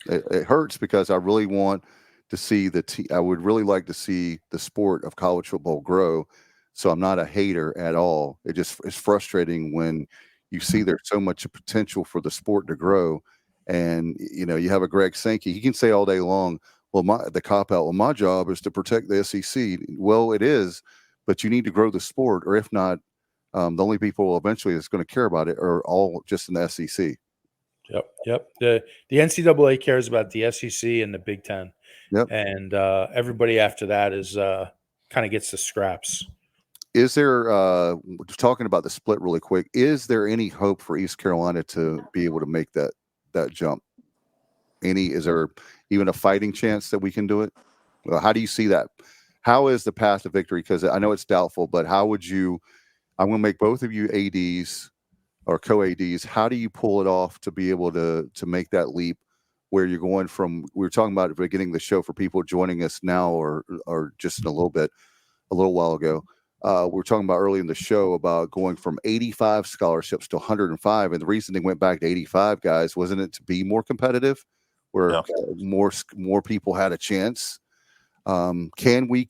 It hurts because I really want to see I would really like to see the sport of college football grow. So I'm not a hater at all. It's frustrating when you see there's so much potential for the sport to grow. And, you have a Greg Sankey. He can say all day long, well, the cop out, well, my job is to protect the SEC. Well, it is, but you need to grow the sport, or if not, the only people eventually that's going to care about it are all just in the SEC.
Yep. The NCAA cares about the SEC and the Big Ten.
Yep.
And everybody after that is kind of gets the scraps.
Is there, talking about the split really quick, is there any hope for East Carolina to be able to make that jump? Is there even a fighting chance that we can do it? Well, how do you see that? How is the path to victory? Because I know it's doubtful, but how would you, I'm going to make both of you ADs or co-ADs. How do you pull it off to be able to make that leap where you're going from, we were talking about at the beginning of the show for people joining us now or just in a little while ago. We were talking about early in the show about going from 85 scholarships to 105. And the reason they went back to 85, guys, wasn't it to be more competitive, where more people had a chance? Can we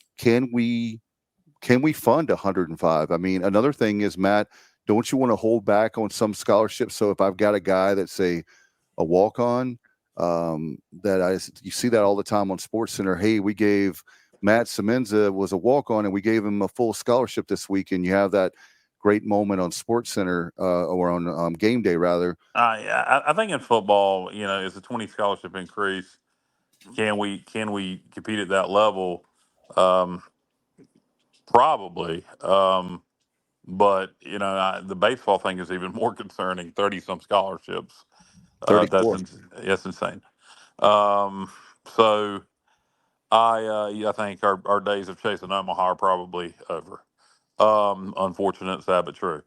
fund 105? I mean, another thing is, Matt, don't you want to hold back on some scholarships? So if I've got a guy that's a walk-on, you see that all the time on SportsCenter. Hey, we gave Matt Semenza was a walk-on, and we gave him a full scholarship this week. And you have that great moment on SportsCenter or on game day, rather.
Yeah, I think in football, it's a 20 scholarship increase. Can we compete at that level? Probably. But the baseball thing is even more concerning. 30-some scholarships. That's insane. So. I think our days of chasing Omaha are probably over. Unfortunate, sad, but true.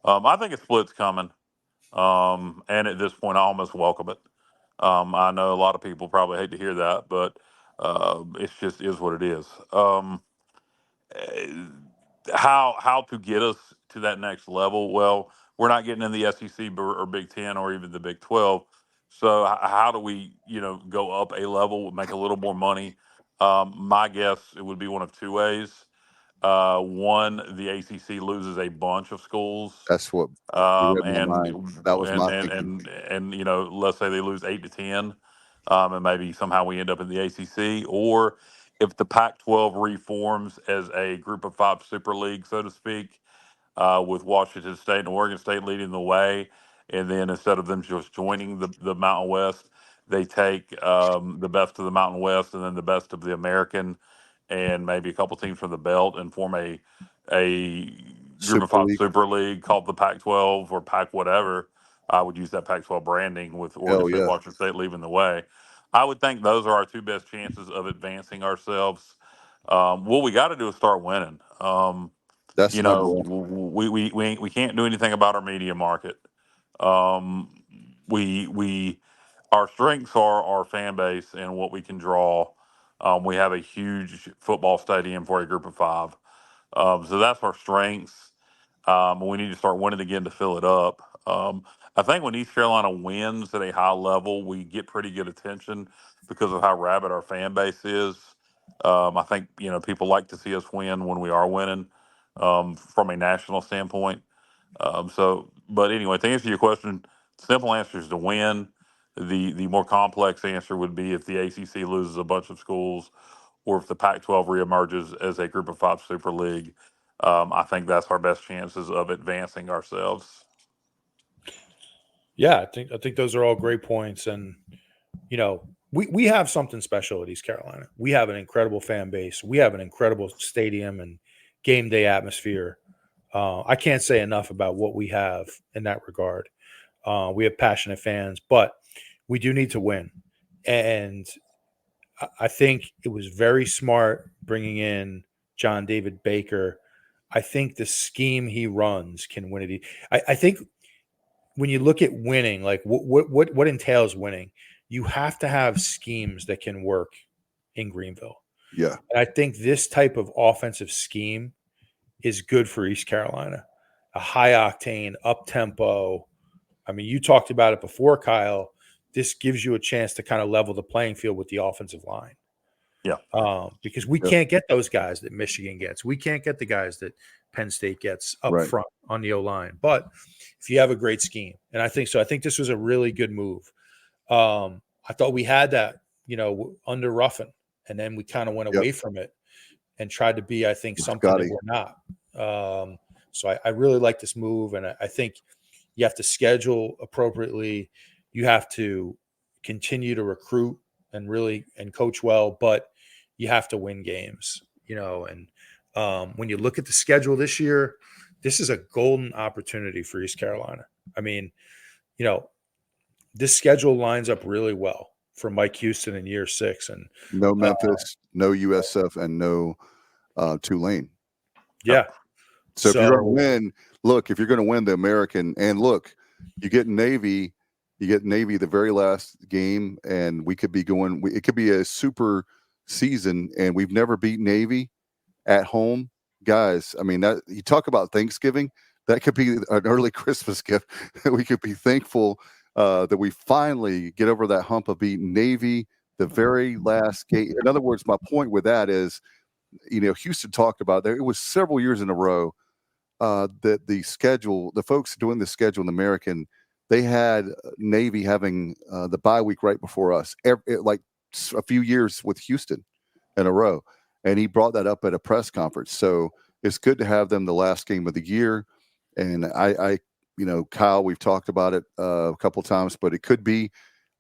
I think a split's coming. And at this point, I almost welcome it. I know a lot of people probably hate to hear that, but it's just is what it is. How to get us to that next level? Well, we're not getting in the SEC or Big Ten or even the Big 12. So how do we, go up a level, make a little more money? My guess, it would be one of two ways. One, the ACC loses a bunch of schools.
That's what you read my
And
mind. That was my
and
thinking.
and you know, let's say they lose 8 to 10, and maybe somehow we end up in the ACC, or if the Pac-12 reforms as a Group of Five Super League, so to speak, with Washington State and Oregon State leading the way, and then instead of them just joining the Mountain West, they take the best of the Mountain West and then the best of the American, and maybe a couple teams from the Belt, and form a Group of
Super
Five
League.
Super League called the Pac-12 or Pac whatever. I would use that Pac-12 branding with Oregon
Hell
State,
yeah.
Washington State leading the way. I would think those are our two best chances of advancing ourselves. What we got to do is start winning.
That's
You
number
know,
one.
we can't do anything about our media market. Um, we our strengths are our fan base and what we can draw. We have a huge football stadium for a Group of Five, so that's our strengths. We need to start winning again to fill it up. I think when East Carolina wins at a high level, we get pretty good attention because of how rabid our fan base is. I think people like to see us win when we are winning, from a national standpoint. But anyway, to answer your question, simple answer is to win. The more complex answer would be if the ACC loses a bunch of schools, or if the Pac-12 reemerges as a Group of Five Super League. I think that's our best chances of advancing ourselves.
Yeah, I think those are all great points, and we have something special at East Carolina. We have an incredible fan base. We have an incredible stadium and game day atmosphere. I can't say enough about what we have in that regard. We have passionate fans, but we do need to win. And I think it was very smart bringing in John David Baker. I think the scheme he runs can win it. I think when you look at winning, like what entails winning, you have to have schemes that can work in Greenville.
Yeah.
And I think this type of offensive scheme is good for East Carolina. A high octane, up tempo. I mean, you talked about it before, Kyle. This gives you a chance to kind of level the playing field with the offensive line.
Yeah.
Because we can't get those guys that Michigan gets. We can't get the guys that Penn State gets up front on the O-line. But if you have a great scheme, and I think so, I think this was a really good move. I thought we had that, under Ruffin, and then we kind of went away from it and tried to be, I think, something that we're not. So I really like this move, and I think you have to schedule appropriately. You have to continue to recruit and coach well, but you have to win games, and when you look at the schedule this year, this is a golden opportunity for East Carolina. I mean, this schedule lines up really well for Mike Houston in year 6, and
no Memphis, no USF, and no Tulane.
Yeah.
So if you're going to win, if you're going to win the American, and you get Navy the very last game, and we could be going. It could be a super season, and we've never beat Navy at home, guys. I mean, that you talk about Thanksgiving, that could be an early Christmas gift. We could be thankful that we finally get over that hump of beating Navy the very last game. In other words, my point with that is, Houston talked about there. It was several years in a row that the folks doing the schedule in the American, they had Navy having the bye week right before us, like a few years with Houston in a row. And he brought that up at a press conference. So it's good to have them the last game of the year. And I Kyle, we've talked about it a couple of times, but it could be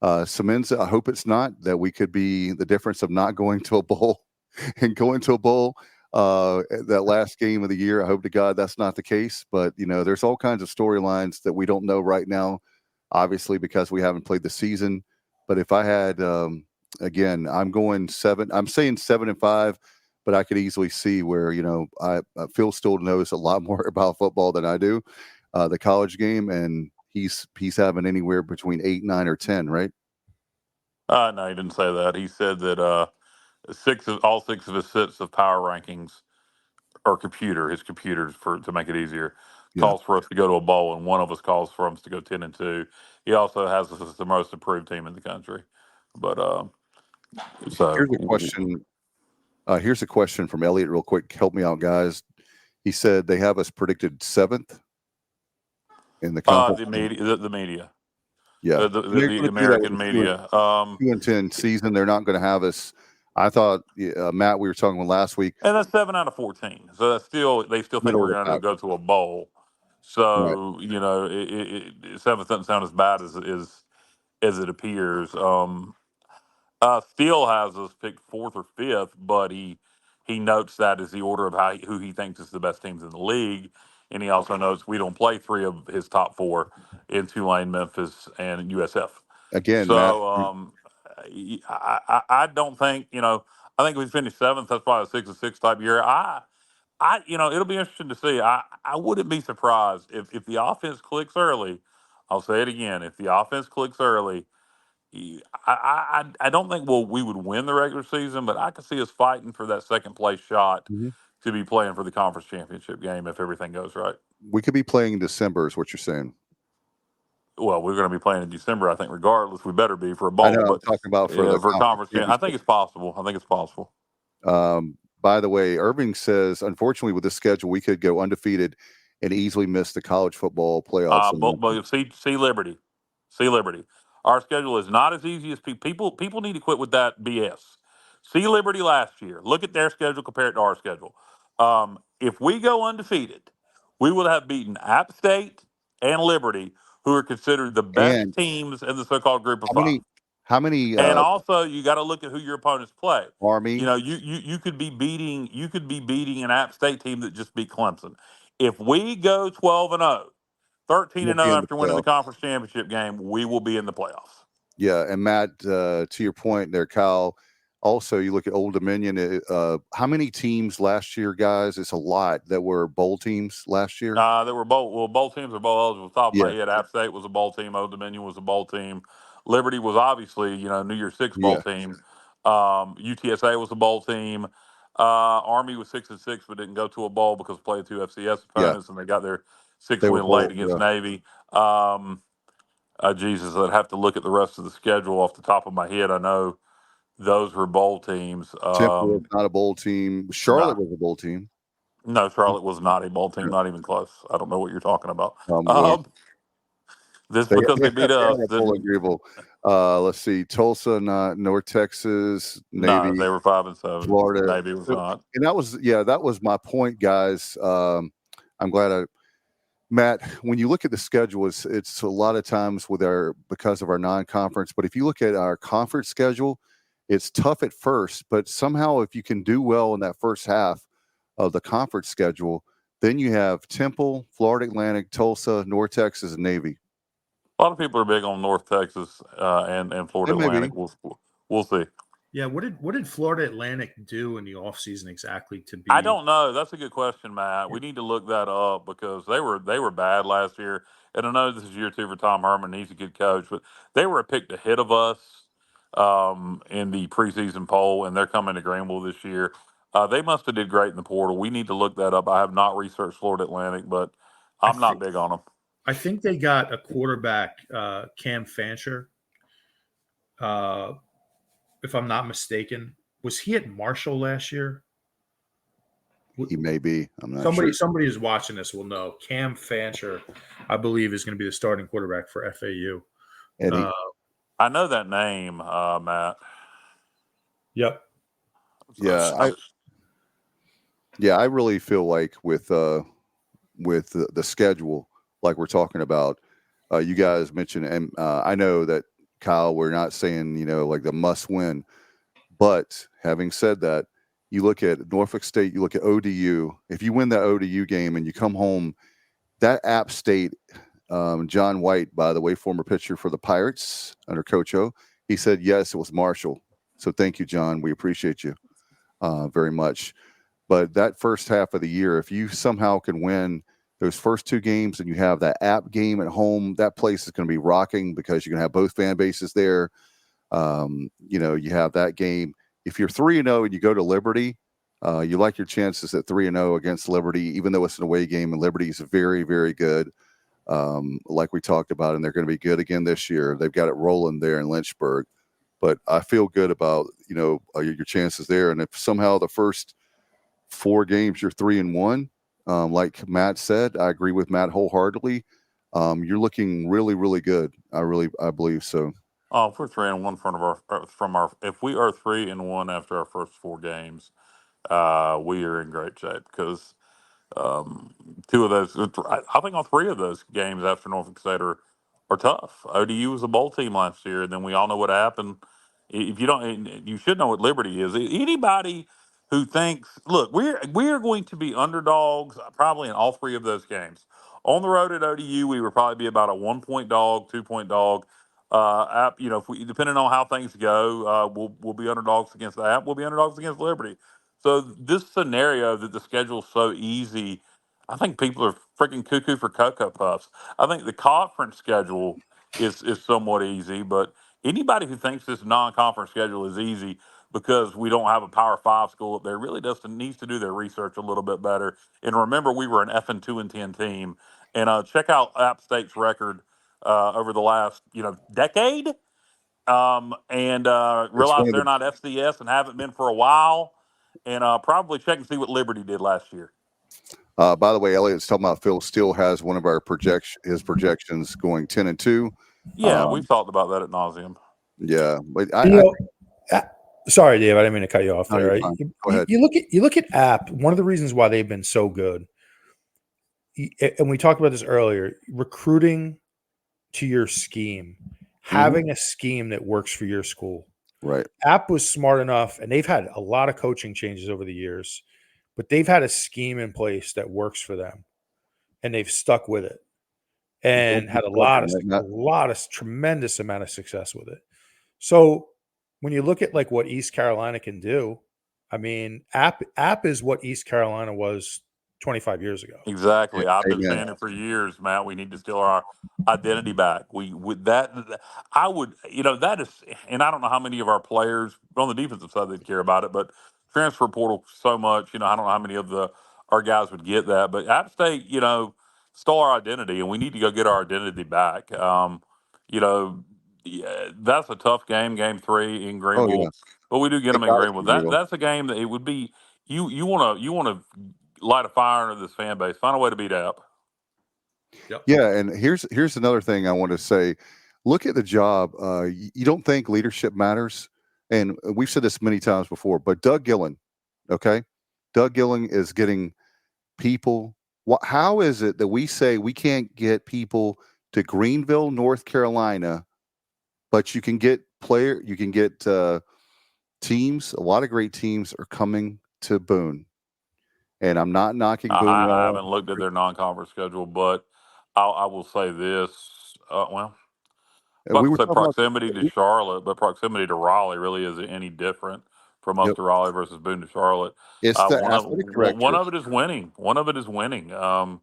Semenza. I hope it's not, that we could be the difference of not going to a bowl and going to a bowl that last game of the year. I hope to God that's not the case. But, there's all kinds of storylines that we don't know right now, obviously, because we haven't played the season. But if I had, again, I'm saying 7-5, but I could easily see where, Phil still knows a lot more about football than I do, the college game, and he's having anywhere between 8, 9, or 10, right?
No, he didn't say that. He said that all six of his sets of power rankings are his computers, to make it easier, calls for us to go to a bowl, and one of us calls for us to go 10-2. He also has us as the most improved team in the country. But so
here's a question. Here's a question from Elliot real quick. Help me out, guys. He said they have us predicted 7th in the conference.
The media, the media.
Yeah.
The American media.
2-10 season. They're not going to have us. I thought, Matt, we were talking about last week.
And that's 7 out of 14. So that's they still think we're going to go to a bowl. So,
right.
you know, 7th doesn't sound as bad as it appears. Steele has us picked 4th or 5th, but he notes that as the order of who he thinks is the best teams in the league. And he also notes we don't play 3 of his top 4 in Tulane, Memphis, and USF.
Again,
so
Matt,
I don't think, I think we finished 7th. That's probably a 6-6 type year. It'll be interesting to see. I wouldn't be surprised if the offense clicks early. I'll say it again. If the offense clicks early, I don't think we would win the regular season, but I could see us fighting for that second place shot to be playing for the conference championship game if everything goes right.
We could be playing in December, is what you're saying.
Well, we're going to be playing in December, I think, regardless. We better be for a bowl.
I know, I'm talking about for
conference championship. I think it's possible.
By the way, Irving says, unfortunately, with this schedule, we could go undefeated and easily miss the college football playoffs.
See Liberty. See Liberty. Our schedule is not as easy as people need to quit with that BS. See Liberty last year. Look at their schedule compared to our schedule. If we go undefeated, we would have beaten App State and Liberty, who are considered the best teams in the so-called group of 5.
How many?
And also, you got to look at who your opponents play.
Army.
You could be beating an App State team that just beat Clemson. If we go 12-0, 13-0 after winning the conference championship game, we will be in the playoffs.
Yeah, and Matt, to your point there, Kyle. Also, you look at Old Dominion. How many teams last year, guys? It's a lot that were bowl teams last year.
There were bowl teams are bowl eligible. Top of my head, App State was a bowl team. Old Dominion was a bowl team. Liberty was obviously, New Year's Six bowl team. UTSA was a bowl team. Army was 6-6, but didn't go to a bowl because played 2 FCS opponents, and they got their 6th win late against Navy. Jesus, I'd have to look at the rest of the schedule off the top of my head. I know those were bowl teams.
Temple was not a bowl team. Charlotte was a bowl team.
No, Charlotte was not a bowl team. Not even close. I don't know what you're talking about. This because they beat us.
Let's see. Tulsa, not North Texas. Navy.
No, they were 5-7.
Florida.
Navy was not.
And that was my point, guys. I'm glad Matt, when you look at the schedule, it's a lot of times because of our non-conference. But if you look at our conference schedule, it's tough at first, but somehow if you can do well in that first half of the conference schedule, then you have Temple, Florida Atlantic, Tulsa, North Texas, and Navy.
A lot of people are big on North Texas and Florida Atlantic. We'll see.
Yeah, what did Florida Atlantic do in the offseason exactly to be?
I don't know. That's a good question, Matt. We need to look that up because they were bad last year. And I know this is year 2 for Tom Herman. He's a good coach, but they were a pick ahead of us in the preseason poll, and they're coming to Greenville this year. They must have did great in the portal. We need to look that up. I have not researched Florida Atlantic, but I'm not big on them.
I think they got a quarterback, Cam Fancher. If I'm not mistaken, was he at Marshall last year?
He may be. I'm not sure.
Somebody who's watching this will know. Cam Fancher, I believe, is going to be the starting quarterback for FAU.
I know that name, Matt.
Yep.
I really feel like with the schedule, like we're talking about, you guys mentioned, and I know that Kyle, we're not saying like the must win, but having said that, you look at Norfolk State, you look at ODU. If you win that ODU game and you come home, that App State. John White, by the way, former pitcher for the Pirates under Coach O, he said, yes, it was Marshall. So thank you, John. We appreciate you very much. But that first half of the year, if you somehow can win those first 2 games and you have that App game at home, that place is going to be rocking because you're going to have both fan bases there. You have that game. If you're 3-0 and you go to Liberty, you like your chances at 3-0 against Liberty, even though it's an away game, and Liberty is very, very good. Like we talked about, and they're going to be good again this year. They've got it rolling there in Lynchburg. but I feel good about your chances there. And if somehow the first 4 games you're 3-1, like Matt said, I agree with Matt wholeheartedly. You're looking really, really good. I believe so.
Oh, if we're 3-1 if we are 3-1 after our first 4 games, we are in great shape because 2 of those, I think all 3 of those games after Norfolk State are tough. ODU was a bowl team last year, and then we all know what happened. If you don't, you should know what Liberty is. Anybody who thinks, look, we are going to be underdogs probably in all 3 of those games. On the road at ODU, we would probably be about a 1-point dog, 2-point dog. If we, depending on how things go, we'll be underdogs against that. We'll be underdogs against Liberty. So this scenario that the schedule's so easy, I think people are freaking cuckoo for Cocoa Puffs. I think the conference schedule is somewhat easy, but anybody who thinks this non-conference schedule is easy because we don't have a Power 5 school up there really needs to do their research a little bit better. And remember, we were an F and 2-10 team. And check out App State's record over the last decade, and realize they're not FCS and haven't been for a while. And probably check and see what Liberty did last year.
By the way, Elliot's talking about Phil still has one of our his projections going 10-2.
Yeah, we've talked about that ad nauseum.
Yeah, but
sorry, Dave, I didn't mean to cut you off
No,
there.
you're fine. Go ahead.
You look at App. One of the reasons why they've been so good, and we talked about this earlier, recruiting to your scheme, having a scheme that works for your school.
Right.
App was smart enough, and they've had a lot of coaching changes over the years, but they've had a scheme in place that works for them, and they've stuck with it, and had a lot of tremendous amount of success with it. So when you look at like what East Carolina can do, I mean, App is what East Carolina was 25 years ago.
Exactly. I've been saying it for years, Matt. We need to steal our identity back. I would, that is, and I don't know how many of our players on the defensive side they'd care about it, but transfer portal so much, I don't know how many of our guys would get that. But App State, stole our identity, and we need to go get our identity back. That's a tough game, game 3 in Greenville, but we do get them in Greenville. That's a game that it would be. You want to light a fire under this fan base. Find a way to beat App.
Yep. Yeah, and here's another thing I want to say. Look at the job. You don't think leadership matters, and we've said this many times before. But Doug Gillen, okay, Doug Gillen is getting people. How is it that we say we can't get people to Greenville, North Carolina, but you can get teams. A lot of great teams are coming to Boone. And I'm not knocking Boone.
I haven't looked at their non-conference schedule, but I will say this.
We were
say proximity to Charlotte, but proximity to Raleigh really isn't any different from us to Raleigh versus Boone to Charlotte.
It's
one of it is winning. One of it is winning. You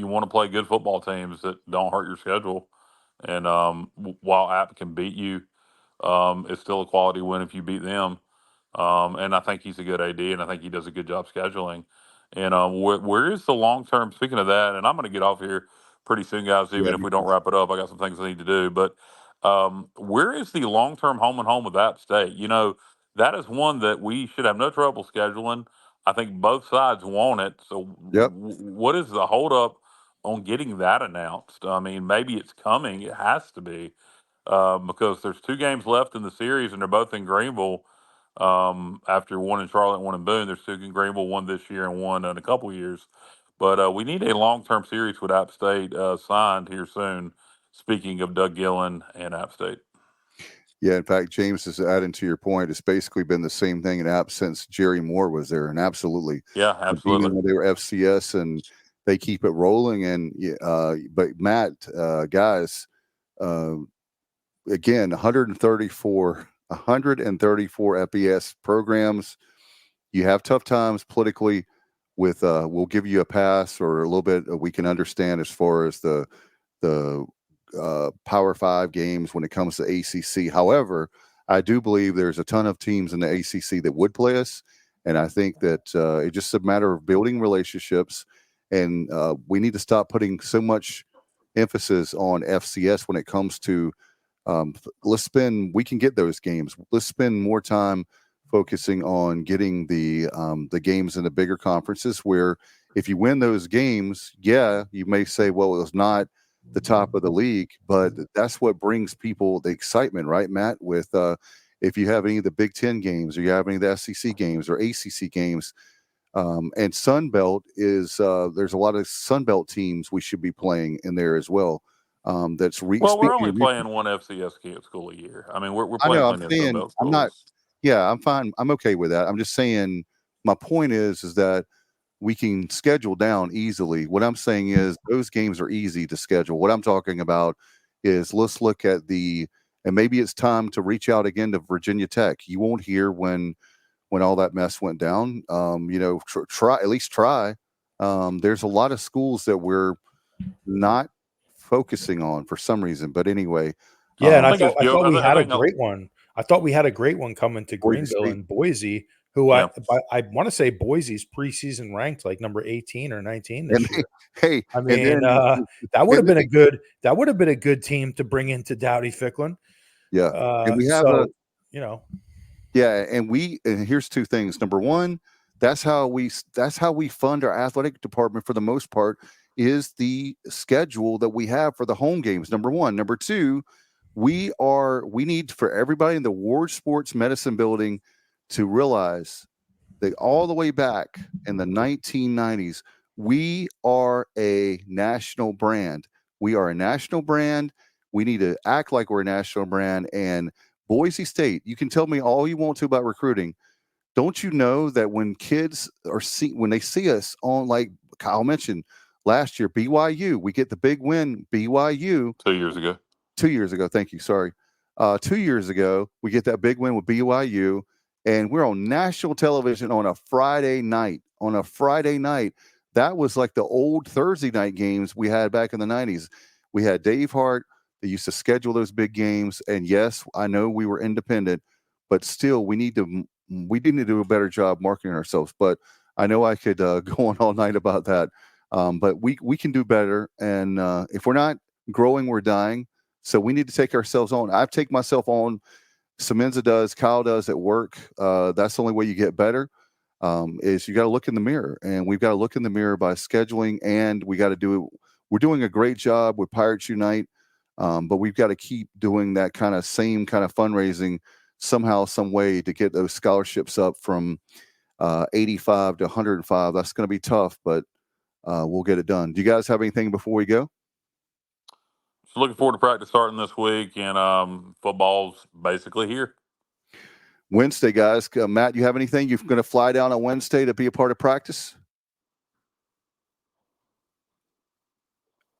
want to play good football teams that don't hurt your schedule. And while App can beat you, it's still a quality win if you beat them. And I think he's a good AD, and I think he does a good job scheduling. And where is the long term? Speaking of that, and I'm going to get off here pretty soon, guys. Even if we don't wrap it up, I got some things I need to do. But where is the long term home and home with App State? That is one that we should have no trouble scheduling. I think both sides want it. So what is the holdup on getting that announced? I mean, maybe it's coming. It has to be because there's 2 games left in the series, and they're both in Greenville. After one in Charlotte, one in Boone, there's 2 in Greenville, one this year and one in a couple years. But we need a long-term series with App State signed here soon. Speaking of Doug Gillen and App State.
Yeah, in fact, James is adding to your point. It's basically been the same thing in App since Jerry Moore was there, and absolutely.
Yeah, absolutely.
They were FCS, and they keep it rolling. And but Matt, guys, again, 134 FBS programs. You have tough times politically with we'll give you a pass or a little bit we can understand as far as the Power 5 games when it comes to ACC. However, I do believe there's a ton of teams in the ACC that would play us, and I think that it's just a matter of building relationships, and we need to stop putting so much emphasis on FCS when it comes to We can get those games. Let's spend more time focusing on getting the games in the bigger conferences, where if you win those games, yeah, you may say, well, it was not the top of the league, but that's what brings people the excitement, right, Matt? With if you have any of the Big Ten games, or you have any of the SEC games or ACC games, and Sun Belt is there's a lot of Sun Belt teams we should be playing in there as well.
We're only playing one FCS school a year. I mean, we're playing plenty of Sun Belt schools.
I'm not. Yeah, I'm fine. I'm okay with that. I'm just saying. My point is that we can schedule down easily. What I'm saying is those games are easy to schedule. What I'm talking about is let's look at and maybe it's time to reach out again to Virginia Tech. You won't hear when all that mess went down. Try at least try. There's a lot of schools that we're not focusing on for some reason, but anyway.
Yeah, and I thought we had a great one. I thought we had a great one coming to Greenville and Boise, who I want to say Boise's preseason ranked like number 18 or 19 this year.
Hey,
I mean, that would have been a good team to bring into Dowdy Ficklin.
Yeah, and we have
Yeah,
and here's two things. Number one, that's how we fund our athletic department for the most part, is the schedule that we have for the home games. Number one. Number two, we need for everybody in the Ward Sports Medicine building to realize that all the way back in the 1990s, we are a national brand. We are a national brand. We need to act like we're a national brand. And Boise State, you can tell me all you want to about recruiting. Don't you know that when kids when they see us on, like Kyle mentioned last year, BYU, we get the big win, BYU.
2 years ago.
2 years ago. Thank you. Sorry. 2 years ago, we get that big win with BYU, and we're on national television on a Friday night. That was like the old Thursday night games we had back in the 90s. We had Dave Hart. They used to schedule those big games. And yes, I know we were independent, but still we need to do a better job marketing ourselves. But I know I could go on all night about that. But we can do better. And if we're not growing, we're dying. So we need to take ourselves on. I take myself on. Semenza does. Kyle does at work. That's the only way you get better. Is you got to look in the mirror, and we've got to look in the mirror by scheduling, and we got to do it. We're doing a great job with Pirates Unite, but we've got to keep doing that same kind of fundraising somehow, some way, to get those scholarships up from 85 to 105. That's going to be tough, but we'll get it done. Do you guys have anything before we go?
So looking forward to practice starting this week, and football's basically here.
Wednesday, guys. Matt, you have anything? You're going to fly down on Wednesday to be a part of practice?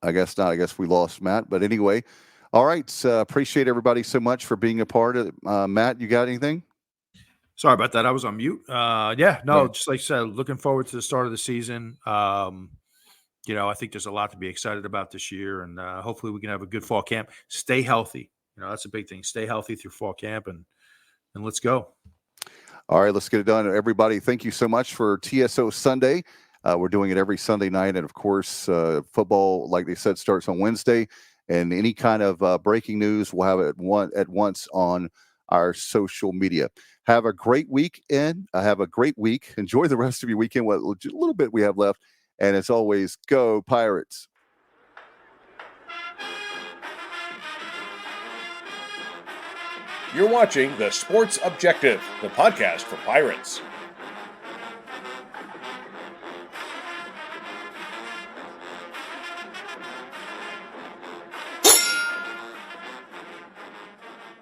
I guess not. I guess we lost Matt. But anyway, all right. Appreciate everybody so much for being a part of it. Matt, you got anything?
Sorry about that. I was on mute. Just like I said, looking forward to the start of the season. I think there's a lot to be excited about this year, and hopefully we can have a good fall camp. Stay healthy. That's a big thing. Stay healthy through fall camp, and let's go.
All right, let's get it done. Everybody, thank you so much for TSO Sunday. We're doing it every Sunday night, and of course, football, like they said, starts on Wednesday. And any kind of breaking news, we'll have it at once on our social media. Have a great weekend. Have a great week. Enjoy the rest of your weekend. What little bit we have left. And as always, go Pirates.
You're watching The Sports Objective, the podcast for Pirates.